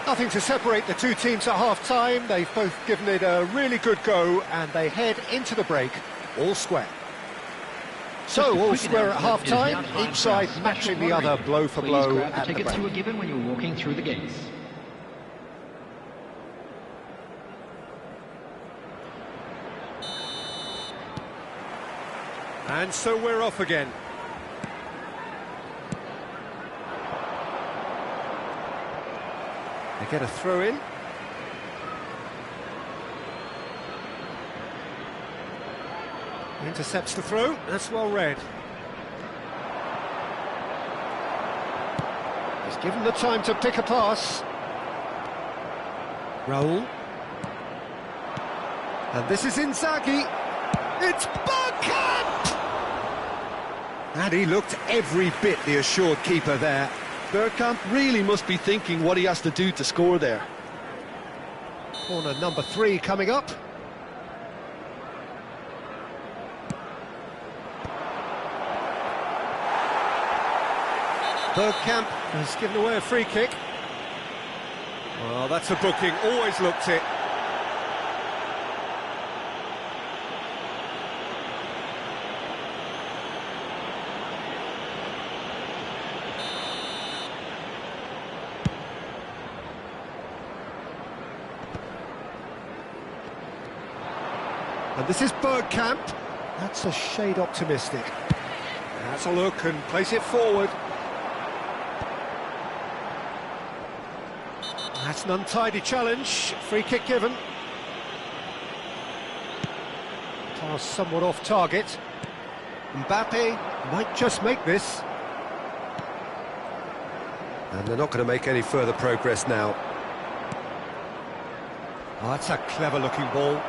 Nothing to separate the two teams at half-time. They've both given it a really good go, and they head into the break all square. So, all square at half-time, each side matching the other blow for blow at the break. Tickets you were given when you were walking through the gates. And so we're off again. They get a throw in. Intercepts the throw, that's well read. He's given the time to pick a pass. Raul. And this is Inzaghi. It's Bergkamp! And he looked every bit the assured keeper there. Bergkamp really must be thinking what he has to do to score there. Corner number 3 coming up. Bergkamp has given away a free kick. Well, that's a booking, always looked it. And this is Bergkamp. That's a shade optimistic. That's a look and plays it forward. That's an untidy challenge. Free kick given. Pass somewhat off target. Mbappe might just make this. And they're not going to make any further progress now. Oh, that's a clever-looking ball.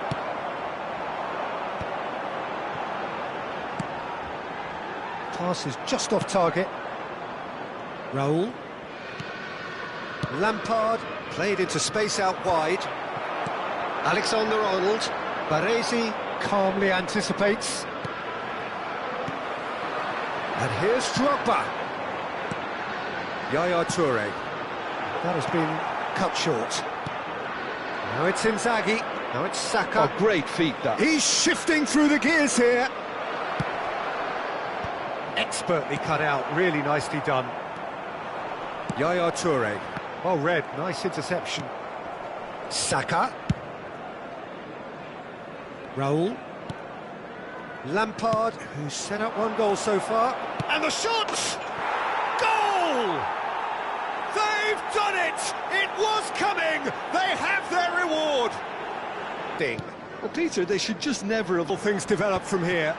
Pass is just off target. Raul. Lampard played into space out wide. Alexander-Arnold. Baresi calmly anticipates. And here's Drogba. Yaya Toure. That has been cut short. Now it's Inzaghi. Now it's Saka. A great feat, that. He's shifting through the gears here. Expertly cut out, really nicely done. Yaya Toure. Well read, nice interception. Saka. Raul. Lampard, who's set up one goal so far. And the shot! Goal! They've done it! It was coming! They have their reward! Ding. Well, Peter, they should just never have... Things develop from here.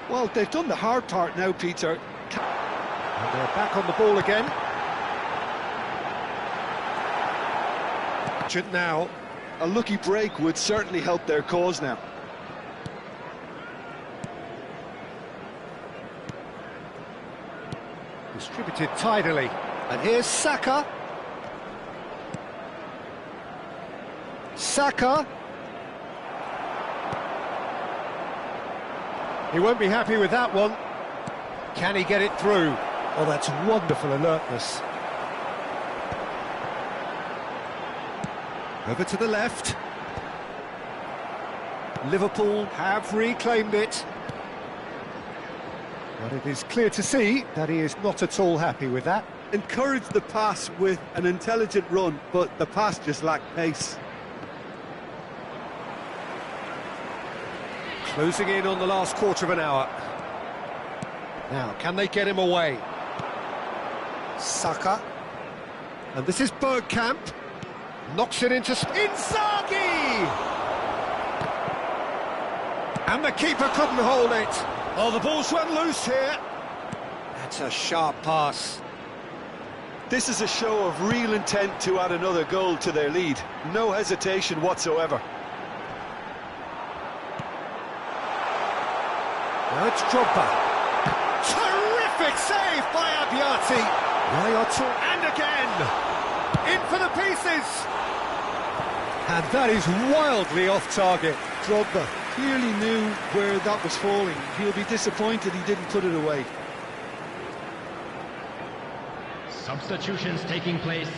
Well, they've done the hard part now, Peter. And they're back on the ball again. Now. A lucky break would certainly help their cause now. Distributed tidily. And here's Saka. Saka. He won't be happy with that one. Can he get it through? Oh, that's wonderful alertness. Over to the left. Liverpool have reclaimed it. But it is clear to see that he is not at all happy with that. Encouraged the pass with an intelligent run, but the pass just lacked pace. Closing in on the last quarter of an hour. Now, can they get him away? Saka. And this is Bergkamp. Knocks it into... Inzaghi! And the keeper couldn't hold it. Oh, the ball's run loose here. That's a sharp pass. This is a show of real intent to add another goal to their lead. No hesitation whatsoever. Now it's Drogba. Terrific save by Abiati. And again. In for the pieces. And that is wildly off target. Drogba clearly knew where that was falling. He'll be disappointed he didn't put it away. Substitutions taking place.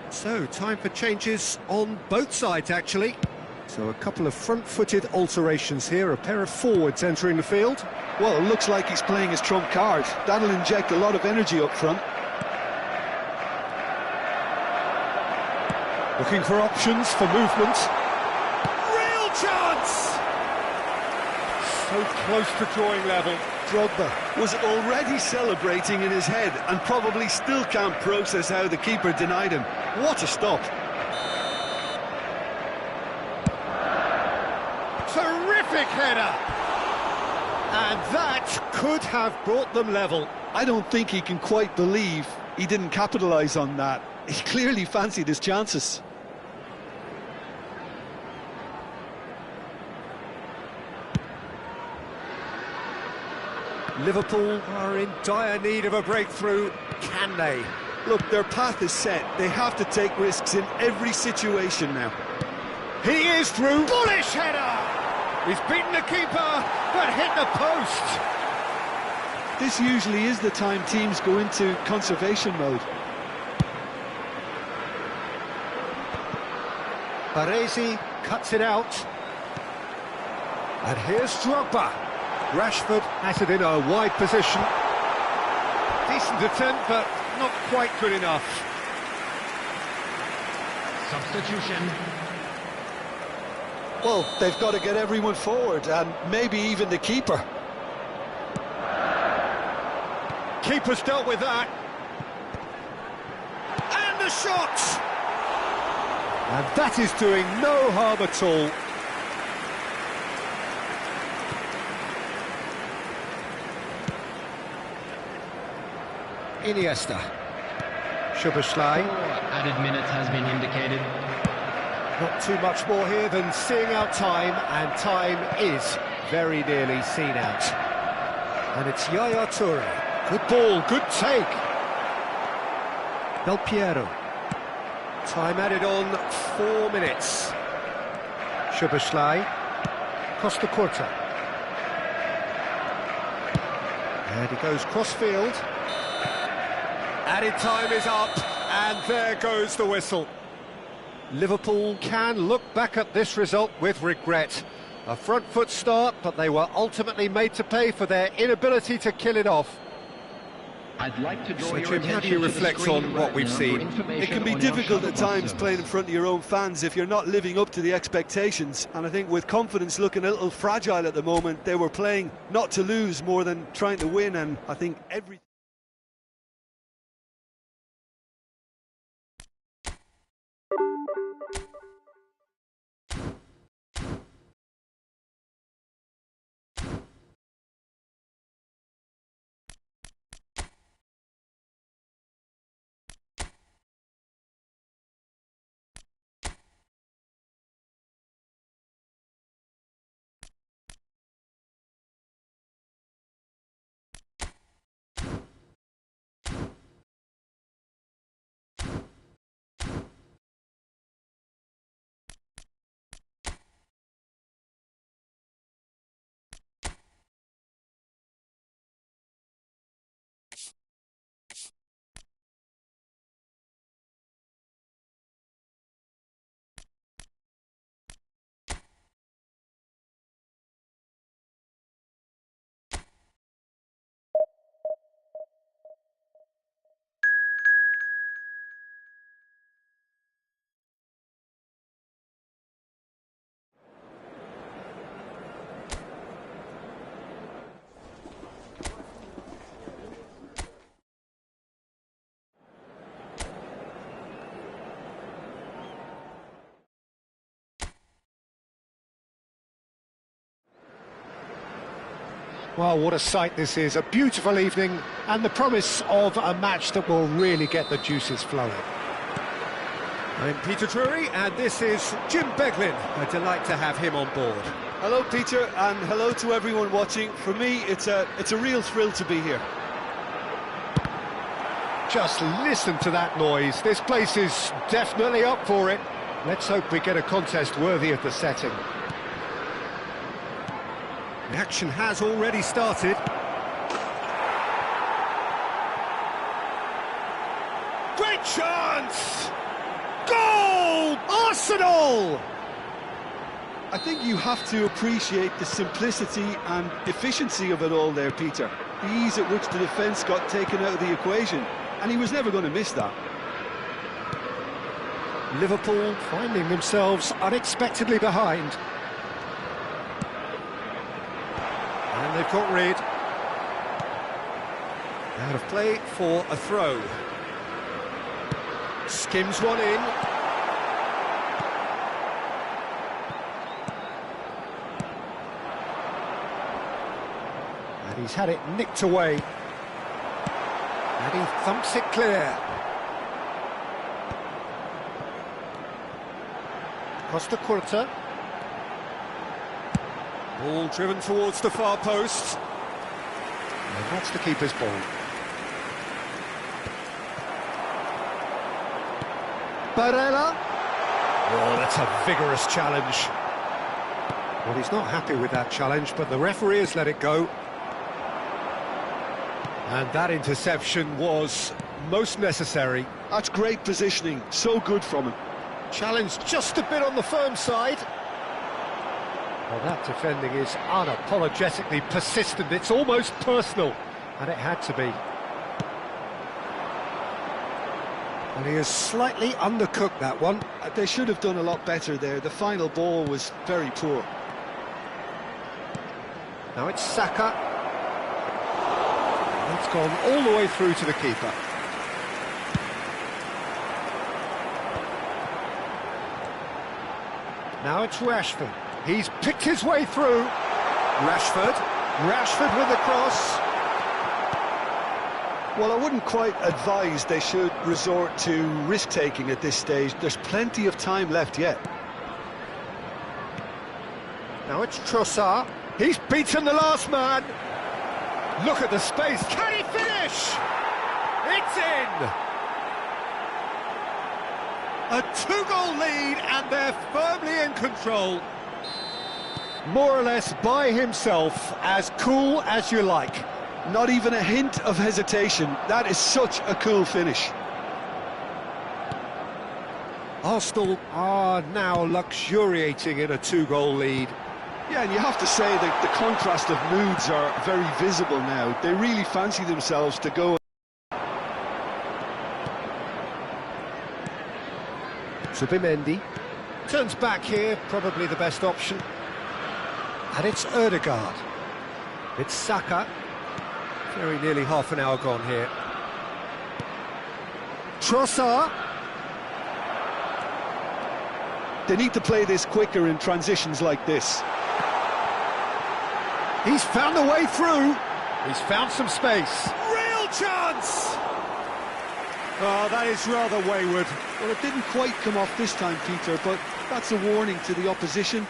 So, time for changes on both sides, actually. So, a couple of front-footed alterations here, a pair of forwards entering the field. Well, it looks like he's playing his trump card. That'll inject a lot of energy up front. Looking for options for movement. Real chance! So close to drawing level. Drogba was already celebrating in his head and probably still can't process how the keeper denied him. What a stop. Terrific header! And that could have brought them level. I don't think he can quite believe he didn't capitalise on that. He clearly fancied his chances. Liverpool are in dire need of a breakthrough. Can they? Look, their path is set. They have to take risks in every situation now. He is through. Bullish header! He's beaten the keeper, but hit the post. This usually is the time teams go into conservation mode. Baresi cuts it out. And here's Drogba. Rashford has it in a wide position. Decent attempt, but not quite good enough. Substitution. Well, they've got to get everyone forward, and maybe even the keeper. Keeper's dealt with that. And the shot! And that is doing no harm at all. Iniesta. Szoboszlai. added minutes has been indicated. Not too much more here than seeing out time, and time is very nearly seen out. And it's Yaya Toure. Good ball, good take. Del Piero. Time added on 4 minutes. Szoboszlai. Costa Curta. And he goes cross-field. Added time is up, and there goes the whistle. Liverpool can look back at this result with regret. A front foot start, but they were ultimately made to pay for their inability to kill it off. I'd like to draw So, your Jim, how do you attention to the reflect screen on what we've right now seen? for information It can be on your difficult at shuttlecock times service. playing in front of your own fans if you're not living up to the expectations. And I think with confidence looking a little fragile at the moment, they were playing not to lose more than trying to win, and I think every... Well, what a sight this is. A beautiful evening and the promise of a match that will really get the juices flowing. I'm Peter Drury, and this is Jim Beglin. A delight to have him on board. Hello, Peter, and hello to everyone watching. For me, it's a real thrill to be here. Just listen to that noise. This place is definitely up for it. Let's hope we get a contest worthy of the setting. The action has already started. Great chance! Goal! Arsenal! I think you have to appreciate the simplicity and efficiency of it all there, Peter. The ease at which the defence got taken out of the equation, and he was never going to miss that. Liverpool finding themselves unexpectedly behind. And they've got rid. Out of play for a throw. Skims one in. And he's had it nicked away. And he thumps it clear. Costa Curta. Ball driven towards the far post. And that's the keeper's ball. Barella. Oh, that's a vigorous challenge. Well, he's not happy with that challenge, but the referee has let it go. And that interception was most necessary. That's great positioning, so good from him. Challenge just a bit on the firm side. Well, that defending is unapologetically persistent. It's almost personal, and it had to be. And he has slightly undercooked that one. They should have done a lot better there. The final ball was very poor. Now it's Saka. It's gone all the way through to the keeper. Now it's Rashford. He's picked his way through. Rashford with the cross. Well, I wouldn't quite advise they should resort to risk-taking at this stage. There's plenty of time left yet. Now it's Trossard. He's beaten the last man. Look at the space. Can he finish? It's in! A two-goal lead, and they're firmly in control. More or less by himself, as cool as you like. Not even a hint of hesitation. That is such a cool finish. Arsenal are now luxuriating in a two-goal lead. Yeah, and you have to say that the contrast of moods are very visible now. They really fancy themselves to go. Zubimendi turns back here, probably the best option. And it's Ødegaard. It's Saka. Very nearly half an hour gone here. Trossard. They need to play this quicker in transitions like this. He's found a way through. He's found some space. Real chance! Oh, that is rather wayward. Well, it didn't quite come off this time, Peter, but that's a warning to the opposition.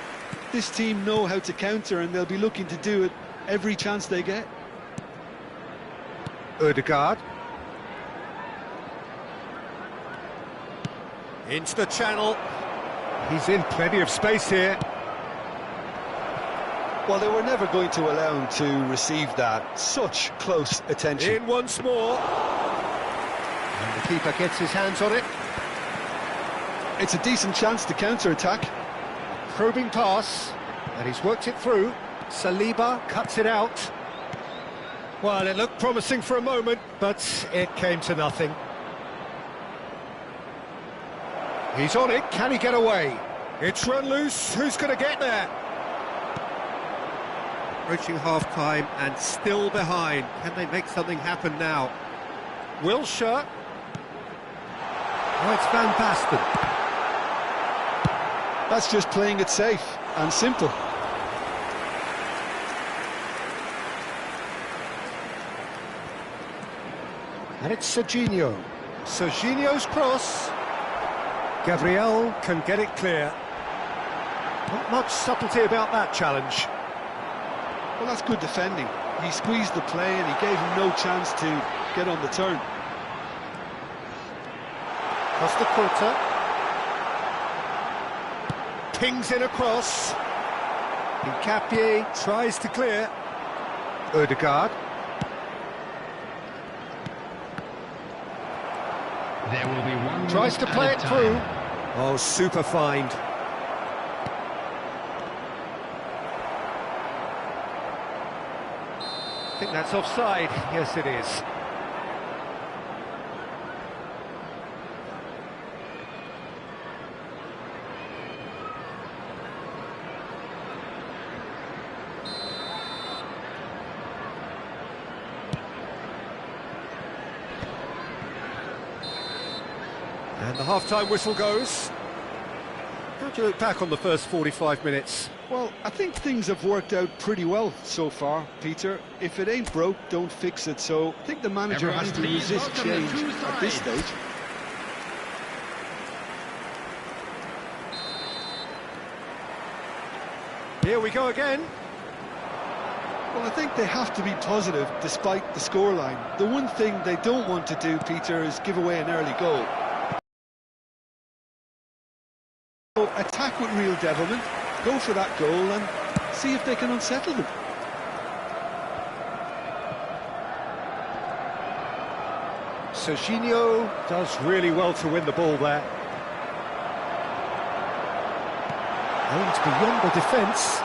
This team know how to counter, and they'll be looking to do it every chance they get. Ødegaard. Into the channel. He's in plenty of space here. Well, they were never going to allow him to receive that. Such close attention. In once more. And the keeper gets his hands on it. It's a decent chance to counter-attack. Probing pass. And he's worked it through. Saliba cuts it out. Well, it looked promising for a moment, but it came to nothing. He's on it. Can he get away? It's run loose. Who's going to get there? Reaching half-time and still behind. Can they make something happen now? Wilshere. Oh, it's Van Basten. That's just playing it safe and simple. And it's Serginho. Serginho's cross. Gabriel can get it clear. Not much subtlety about that challenge. Well, that's good defending. He squeezed the play and he gave him no chance to get on the turn. Costa Curta. Pings in across. Hincapié tries to clear. Ødegaard. There will be one Tries to minute play at it a through. time. Oh, super find. I think that's offside. Yes, it is. And the half-time whistle goes. How do you look back on the first 45 minutes? Well, I think things have worked out pretty well so far, Peter. If it ain't broke, don't fix it. So I think the manager Everyone has to please resist welcome the change two at this sides. stage. Here we go again. Well, I think they have to be positive despite the scoreline. The one thing they don't want to do, Peter, is give away an early goal. So attack with real devilment, go for that goal and see if they can unsettle them. Serginho does really well to win the ball there. Aimed beyond the defence.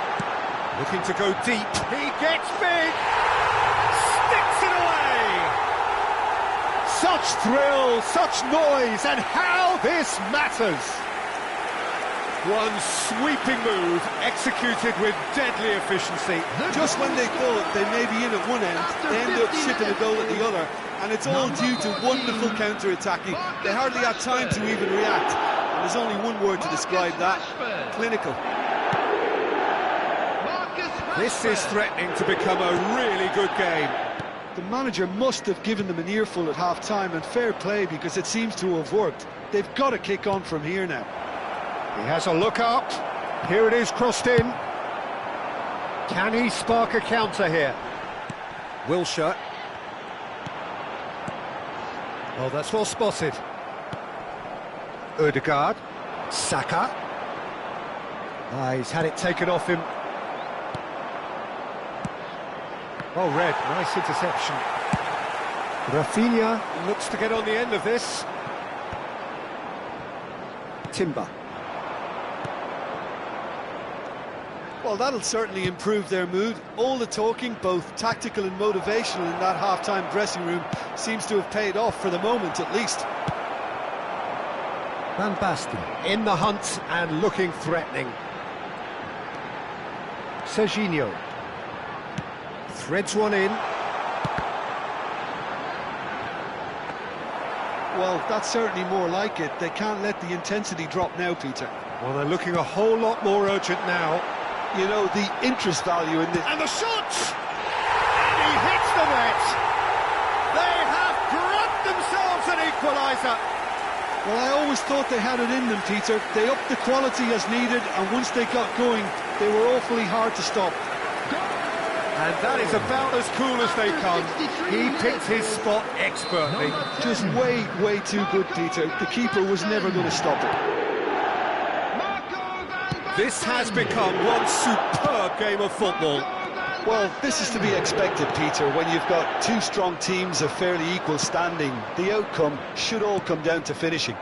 Looking to go deep. He gets big! Sticks it away! Such thrill, such noise, and how this matters! One sweeping move, executed with deadly efficiency. Just when they thought they may be in at one end, they end up shipping a goal at the other, and it's all due to wonderful counter-attacking. They hardly had time to even react, and there's only one word to describe that: clinical. This is threatening to become a really good game. The manager must have given them an earful at half-time, and fair play, because it seems to have worked. They've got to kick on from here now. He has a look up. Here it is, crossed in. Can he spark a counter here? Wilshere. Oh, that's well spotted. Ødegaard. Saka. He's had it taken off him. Oh, red, nice interception. Rafinha looks to get on the end of this. Timber. Well, that'll certainly improve their mood. All the talking, both tactical and motivational, in that half-time dressing room seems to have paid off for the moment, at least. Van Basten in the hunt and looking threatening. Serginho threads one in. Well, that's certainly more like it. They can't let the intensity drop now, Peter. Well, they're looking a whole lot more urgent now. You know, the interest value in this... And the shot! And he hits the net! They have grabbed themselves an equaliser! Well, I always thought they had it in them, Peter. They upped the quality as needed, and once they got going, they were awfully hard to stop. And that is about as cool as they come. He picked his spot expertly. Just way, way too good, Peter. The keeper was never going to stop it. This has become one superb game of football. Well, this is to be expected, Peter, when you've got two strong teams of fairly equal standing. The outcome should all come down to finishing.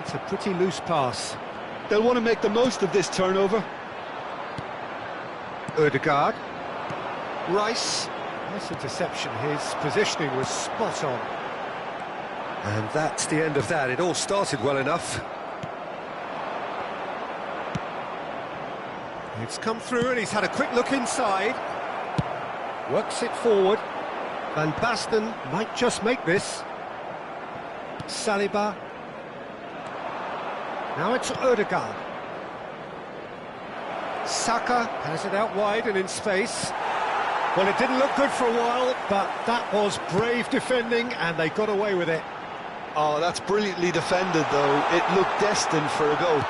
It's a pretty loose pass. They'll want to make the most of this turnover. Ødegaard. Rice. Nice interception. His positioning was spot on. And that's the end of that. It all started well enough. It's come through and he's had a quick look inside. Works it forward. Van Basten might just make this. Saliba. Now it's Ødegaard. Saka has it out wide and in space. Well, it didn't look good for a while, but that was brave defending and they got away with it. Oh, that's brilliantly defended, though. It looked destined for a goal.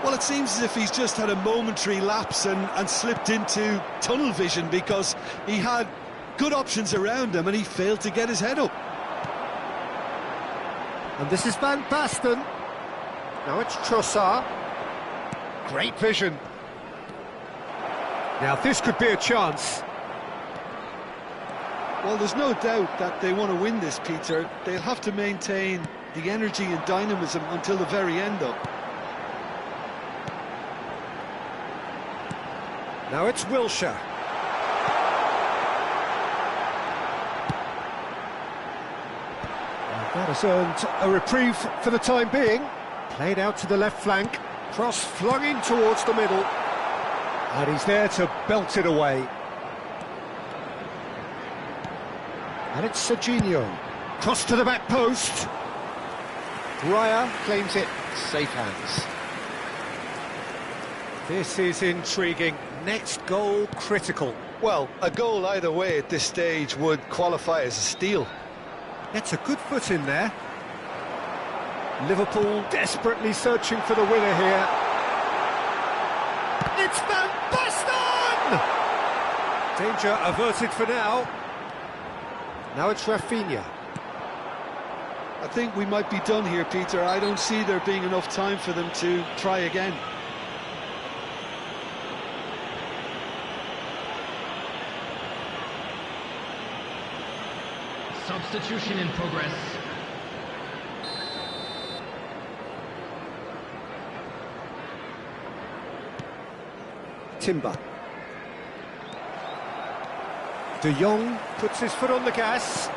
Well, it seems as if he's just had a momentary lapse and slipped into tunnel vision, because he had good options around him and he failed to get his head up. And this is Van Basten. Now it's Trossard. Great vision. Now this could be a chance. Well, there's no doubt that they want to win this, Peter. They'll have to maintain the energy and dynamism until the very end, though. Now it's Wilshere. That has earned a reprieve for the time being. Played out to the left flank. Cross flung in towards the middle. And he's there to belt it away. And it's Serginho. Cross to the back post. Raya claims it. Safe hands. This is intriguing. Next goal critical. Well, a goal either way at this stage would qualify as a steal. Gets a good foot in there. Liverpool desperately searching for the winner here. It's Van Basten! Danger averted for now. Now it's Rafinha. I think we might be done here, Peter. I don't see there being enough time for them to try again. Substitution in progress. Timber. De Jong puts his foot on the gas.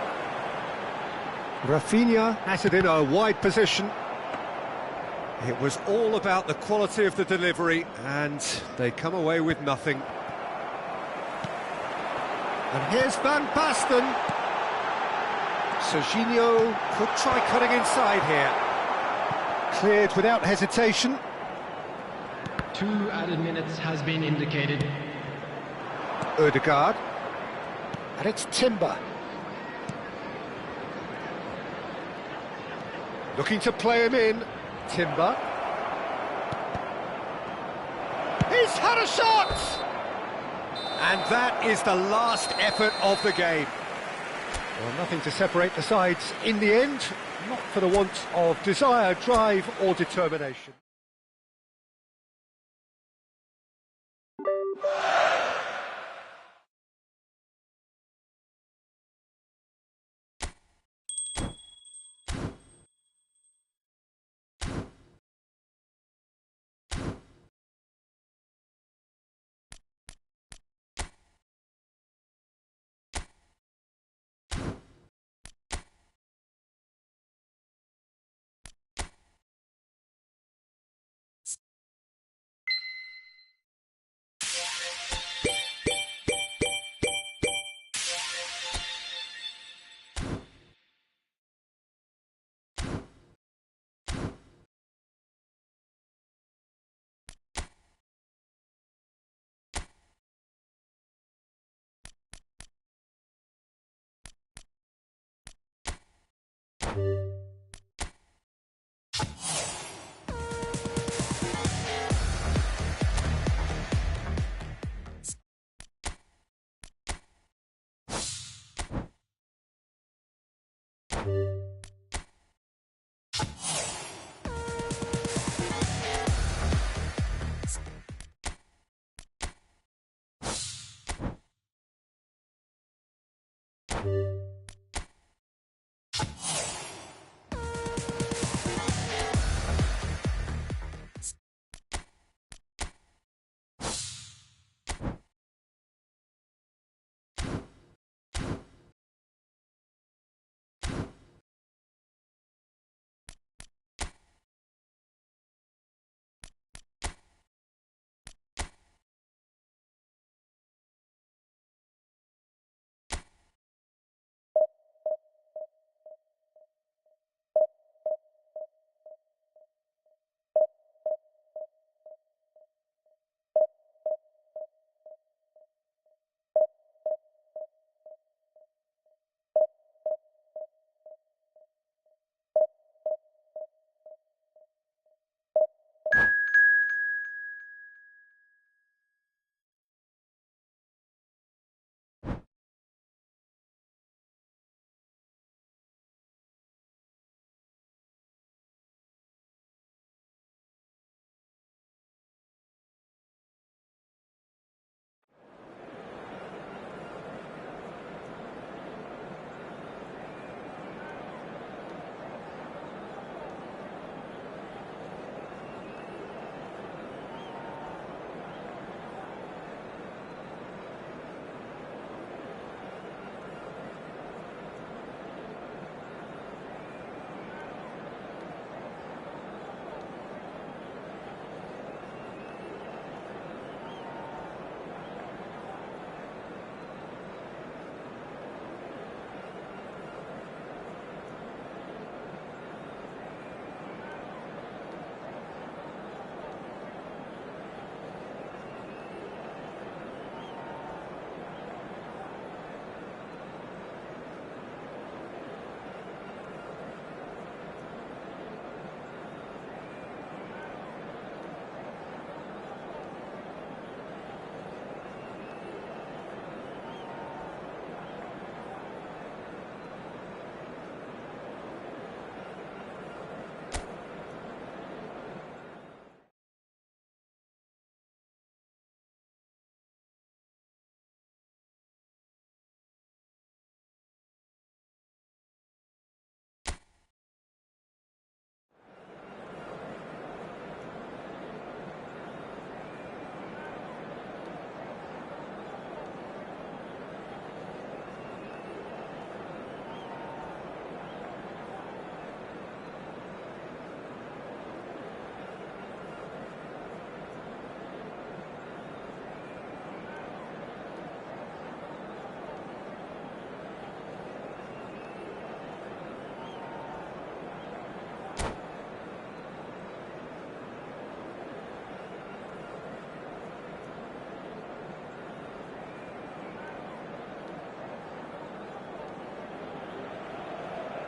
Rafinha has it in a wide position. It was all about the quality of the delivery, and they come away with nothing. And here's Van Basten. Serginho could try cutting inside here. Cleared without hesitation. 2 added minutes has been indicated. Ødegaard. And it's Timber. Looking to play him in. Timber. He's had a shot! And that is the last effort of the game. Well, nothing to separate the sides in the end, not for the want of desire, drive or determination.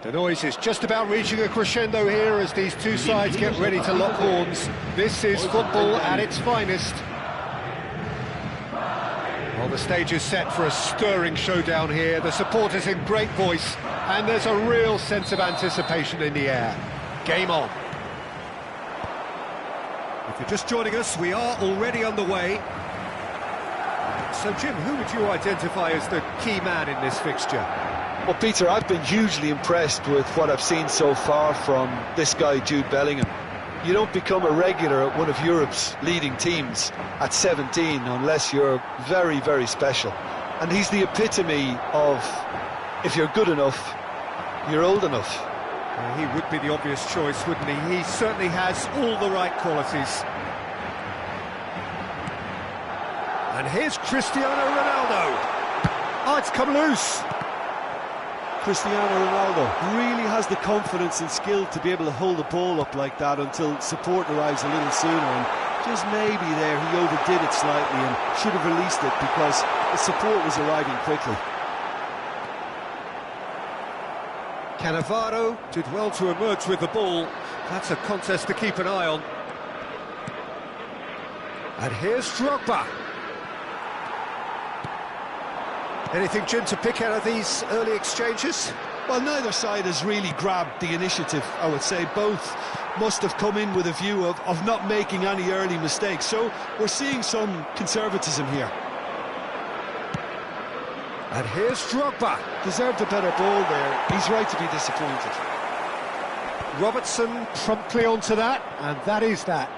The noise is just about reaching a crescendo here as these two sides get ready to lock horns. This is football at its finest. Well, the stage is set for a stirring showdown here. The supporters in great voice, and there's a real sense of anticipation in the air. Game on. If you're just joining us, we are already underway. So, Jim, who would you identify as the key man in this fixture? Well, Peter, I've been hugely impressed with what I've seen so far from this guy, Jude Bellingham. You don't become a regular at one of Europe's leading teams at 17 unless you're very, very special. And he's the epitome of, if you're good enough, you're old enough. He would be the obvious choice, wouldn't he? He certainly has all the right qualities. And here's Cristiano Ronaldo. Oh, it's come loose. Cristiano Ronaldo really has the confidence and skill to be able to hold the ball up like that until support arrives a little sooner, and just maybe there he overdid it slightly and should have released it because the support was arriving quickly. Cannavaro did well to emerge with the ball. That's a contest to keep an eye on. And here's Drogba. Anything, Jim, to pick out of these early exchanges? Well, neither side has really grabbed the initiative, I would say. Both must have come in with a view of not making any early mistakes. So we're seeing some conservatism here. And here's Drogba. Deserved a better ball there. He's right to be disappointed. Robertson promptly onto that, and that is that.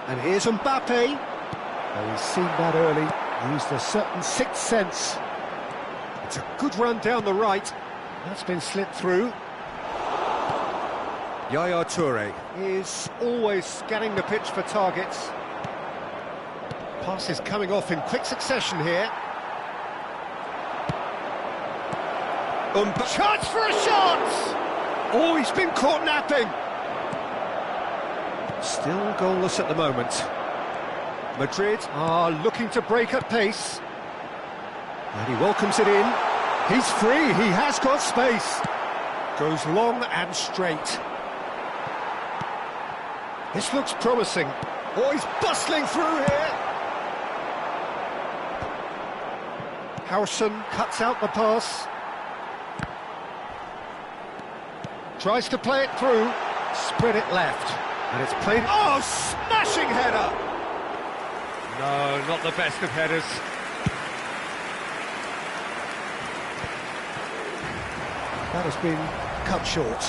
And here's Mbappe. Oh, he's seen that early. Used a certain sixth sense. It's a good run down the right. That's been slipped through. Yaya Toure is always scanning the pitch for targets. Pass is coming off in quick succession here. Chance for a shot! Oh, he's been caught napping. Still goalless at the moment. Madrid are looking to break at pace. And he welcomes it in. He's free, he has got space. Goes long and straight. This looks promising. Oh, he's bustling through here. Howson cuts out the pass. Tries to play it through. Spread it left. And it's played... Oh, smashing header! No, not the best of headers. That has been cut short.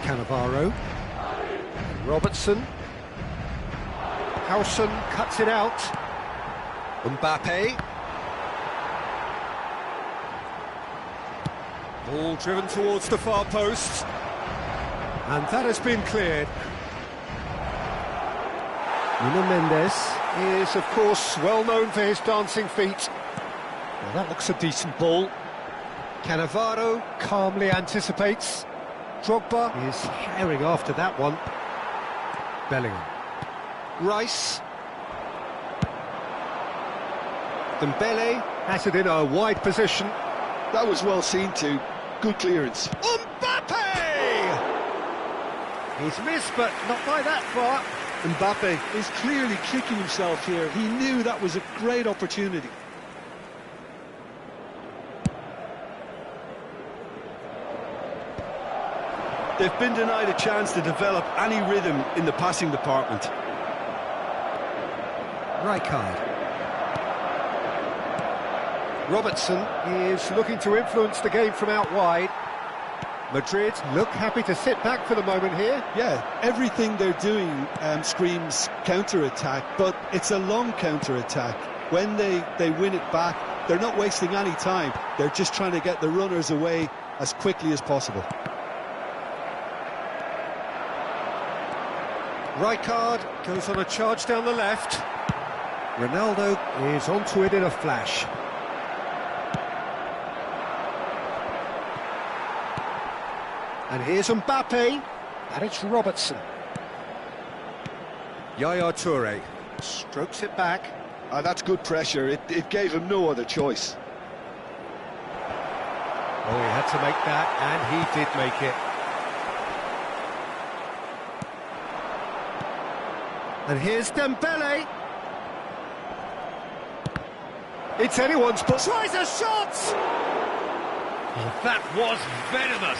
Cannavaro. Robertson. Howson cuts it out. Mbappe. Ball driven towards the far post. And that has been cleared. Nuno Mendes is, of course, well known for his dancing feet. Well, that looks a decent ball. Cannavaro calmly anticipates. Drogba is herring after that one. Bellingham. Rice. Dembele has it in a wide position. That was well seen too. Good clearance. Mbappe! He's missed, but not by that far. Mbappe is clearly kicking himself here. He knew that was a great opportunity. They've been denied a chance to develop any rhythm in the passing department. Rijkaard. Robertson is looking to influence the game from out wide. Madrid look happy to sit back for the moment here. Yeah, everything they're doing screams counter-attack, but it's a long counter-attack. When they win it back, they're not wasting any time. They're just trying to get the runners away as quickly as possible. Rijkaard goes on a charge down the left. Ronaldo is onto it in a flash. And here's Mbappe, and it's Robertson. Yaya Toure strokes it back. That's good pressure. It gave him no other choice. Oh, he had to make that, and he did make it. And here's Dembele. It's anyone's ball. Tries a shot! Well, that was venomous.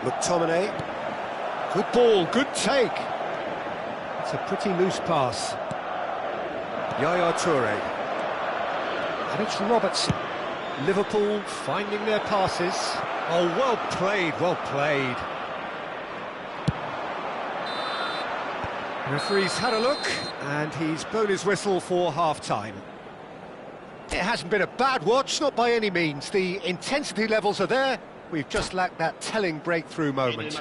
McTominay. Good ball, good take. It's a pretty loose pass. Yaya Toure. And it's Robertson. Liverpool finding their passes. Oh, well played, well played. Referee's had a look, and he's blown his whistle for half-time. It hasn't been a bad watch, not by any means. The intensity levels are there. We've just lacked that telling breakthrough moment.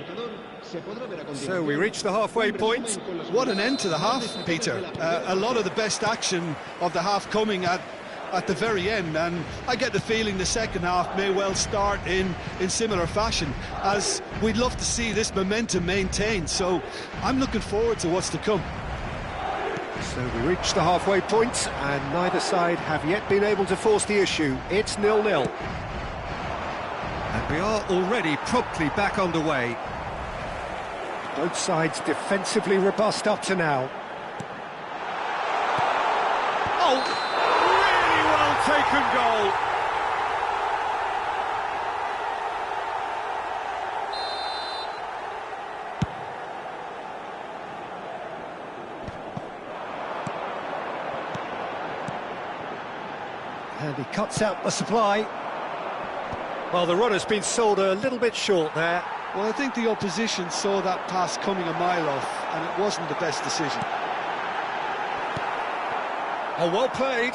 So we reach the halfway point. What an end to the half, Peter. A lot of the best action of the half coming at the very end, and I get the feeling the second half may well start in similar fashion, as we'd love to see this momentum maintained. So I'm looking forward to what's to come. So we reach the halfway point, and neither side have yet been able to force the issue. It's 0-0. And we are already promptly back underway. Both sides defensively robust up to now. Oh! Taken goal. And he cuts out the supply. Well, the runner's been sold a little bit short there. Well, I think the opposition saw that pass coming a mile off, and it wasn't the best decision. Oh, well played.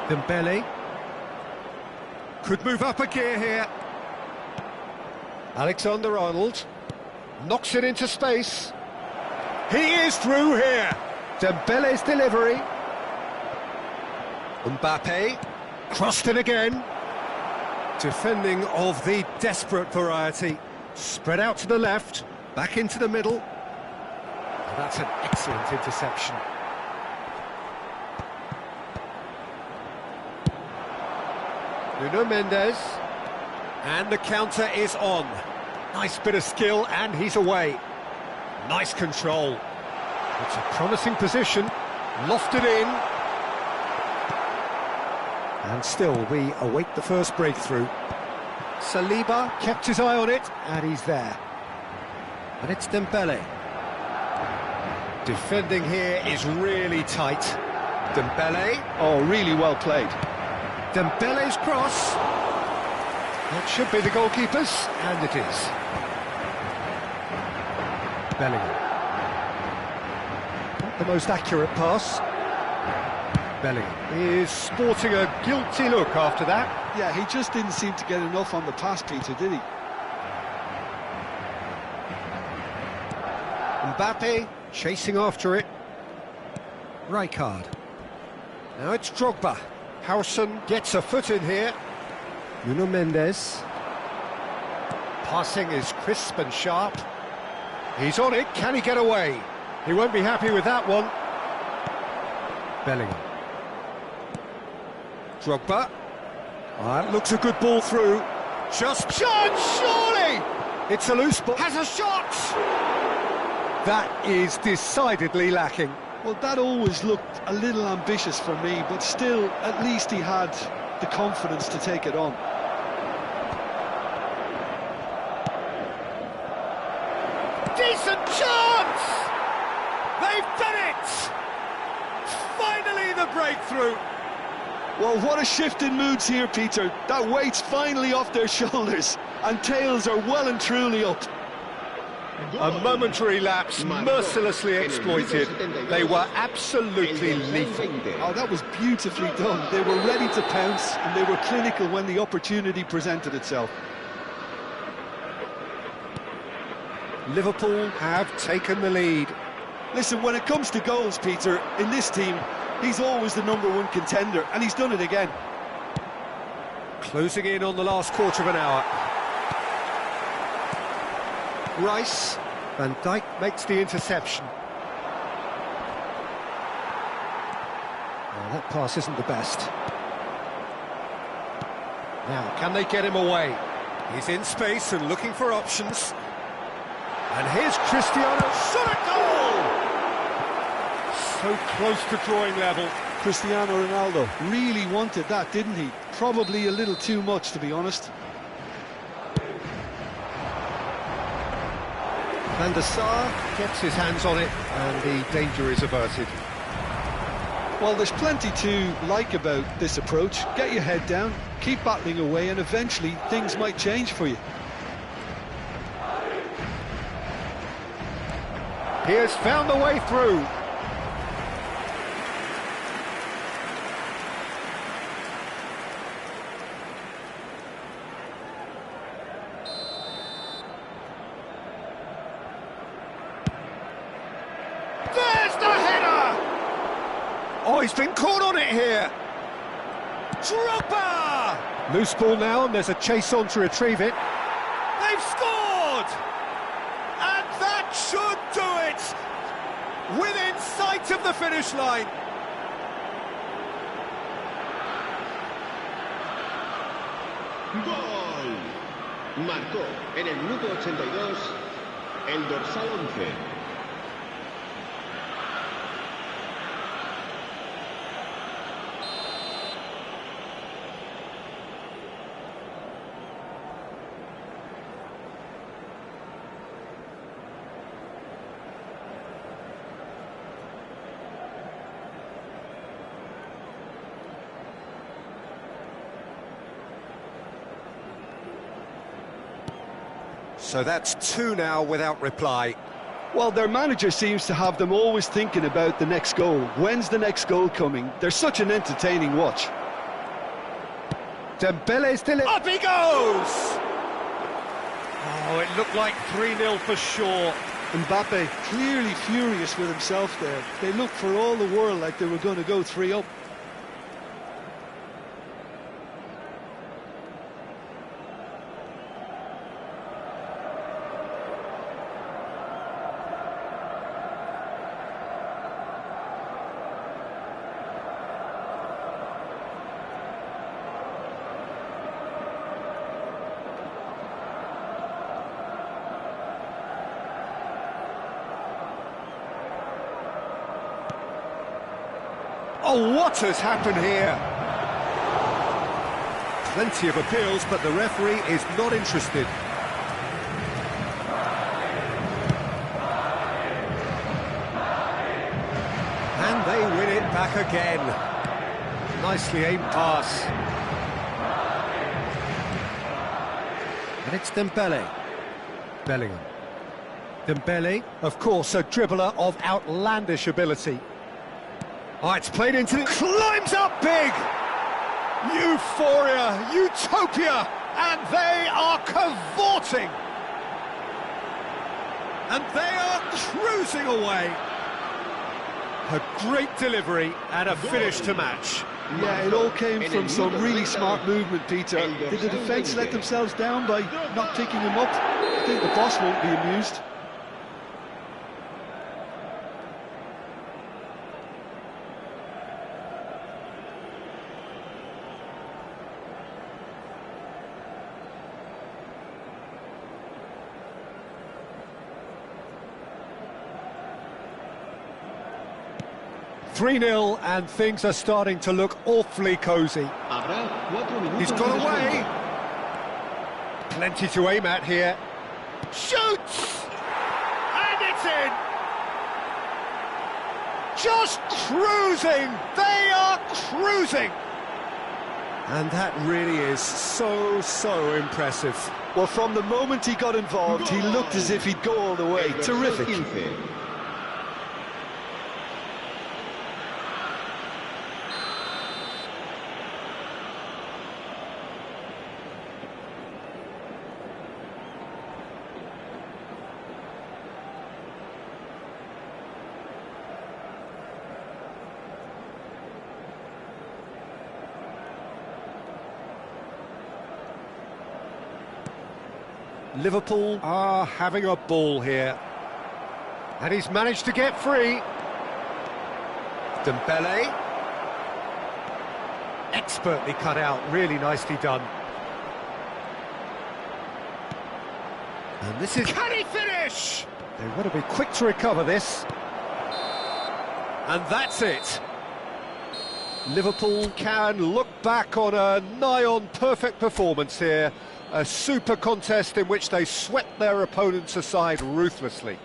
Dembele could move up a gear here. Alexander-Arnold knocks it into space. He is through here. Dembele's delivery. Mbappe crossed it again. Defending of the desperate variety. Spread out to the left, back into the middle. That's an excellent interception. Nuno Mendes, and the counter is on. Nice bit of skill, and he's away. Nice control. It's a promising position, lofted in. And still, we await the first breakthrough. Saliba kept his eye on it, and he's there. And it's Dembele. Defending here is really tight. Dembele. Oh, really well played. Dembele's cross. That should be the goalkeeper's, and it is. Bellingham. Not the most accurate pass. Bellingham is sporting a guilty look after that. Yeah, he just didn't seem to get enough on the pass, Peter, did he? Mbappe chasing after it. Rijkaard. Now it's Drogba. Howson gets a foot in here. Nuno Mendes. Passing is crisp and sharp. He's on it. Can he get away? He won't be happy with that one. Bellingham. Drogba. That looks a good ball through. Just chance, surely! It's a loose ball. Has a shot! That is decidedly lacking. Well, that always looked a little ambitious for me, but still, at least he had the confidence to take it on. Decent chance! They've done it! Finally the breakthrough! Well, what a shift in moods here, Peter. That weight's finally off their shoulders, and tails are well and truly up. A momentary lapse, mercilessly exploited. They were absolutely lethal. Oh, that was beautifully done. They were ready to pounce, and they were clinical when the opportunity presented itself. Liverpool have taken the lead. Listen, when it comes to goals, Peter, in this team, he's always the #1 contender, and he's done it again. Closing in on the last quarter of an hour. Rice. Van Dijk makes the interception. Well, that pass isn't the best. Now, can they get him away? He's in space and looking for options. And here's Cristiano. Shot at goal! So close to drawing level. Cristiano Ronaldo really wanted that, didn't he? Probably a little too much, to be honest. Van der Sar gets his hands on it, and the danger is averted. Well, there's plenty to like about this approach. Get your head down, keep battling away, and eventually things might change for you. He has found the way through. There's the header! Oh, he's been caught on it here. Drogba! Loose ball now, and there's a chase on to retrieve it. They've scored! And that should do it! Within sight of the finish line. ¡Gol! Marcó en el minuto 82 el dorsal 11. So that's two now without reply. Well, their manager seems to have them always thinking about the next goal. When's the next goal coming? They're such an entertaining watch. Dembele's still Up he goes! Oh, it looked like 3-0 for sure. Mbappe clearly furious with himself there. They looked for all the world like they were going to go 3-up. Oh, what has happened here? Plenty of appeals, but the referee is not interested. And they win it back again. Nicely aimed pass. And it's Dembele. Bellingham. Dembele, of course, a dribbler of outlandish ability. Oh, it's played into the... Climbs up big! Euphoria, utopia, and they are cavorting! And they are cruising away! A great delivery and a finish to match. Yeah, it all came from some really smart movement, Peter. Did the defence let themselves down by not picking him up? I think the boss won't be amused. (3-0) and things are starting to look awfully cosy. He's got away. Plenty to aim at here. Shoots! And it's in! Just cruising! They are cruising! And that really is so impressive. Well, from the moment he got involved, he looked as if he'd go all the way. Terrific. Liverpool are having a ball here. And he's managed to get free. Dembele. Expertly cut out, really nicely done. And this is... Can he finish? They want to be quick to recover this. And that's it. Liverpool can look back on a nigh-on perfect performance here. A super contest in which they swept their opponents aside ruthlessly.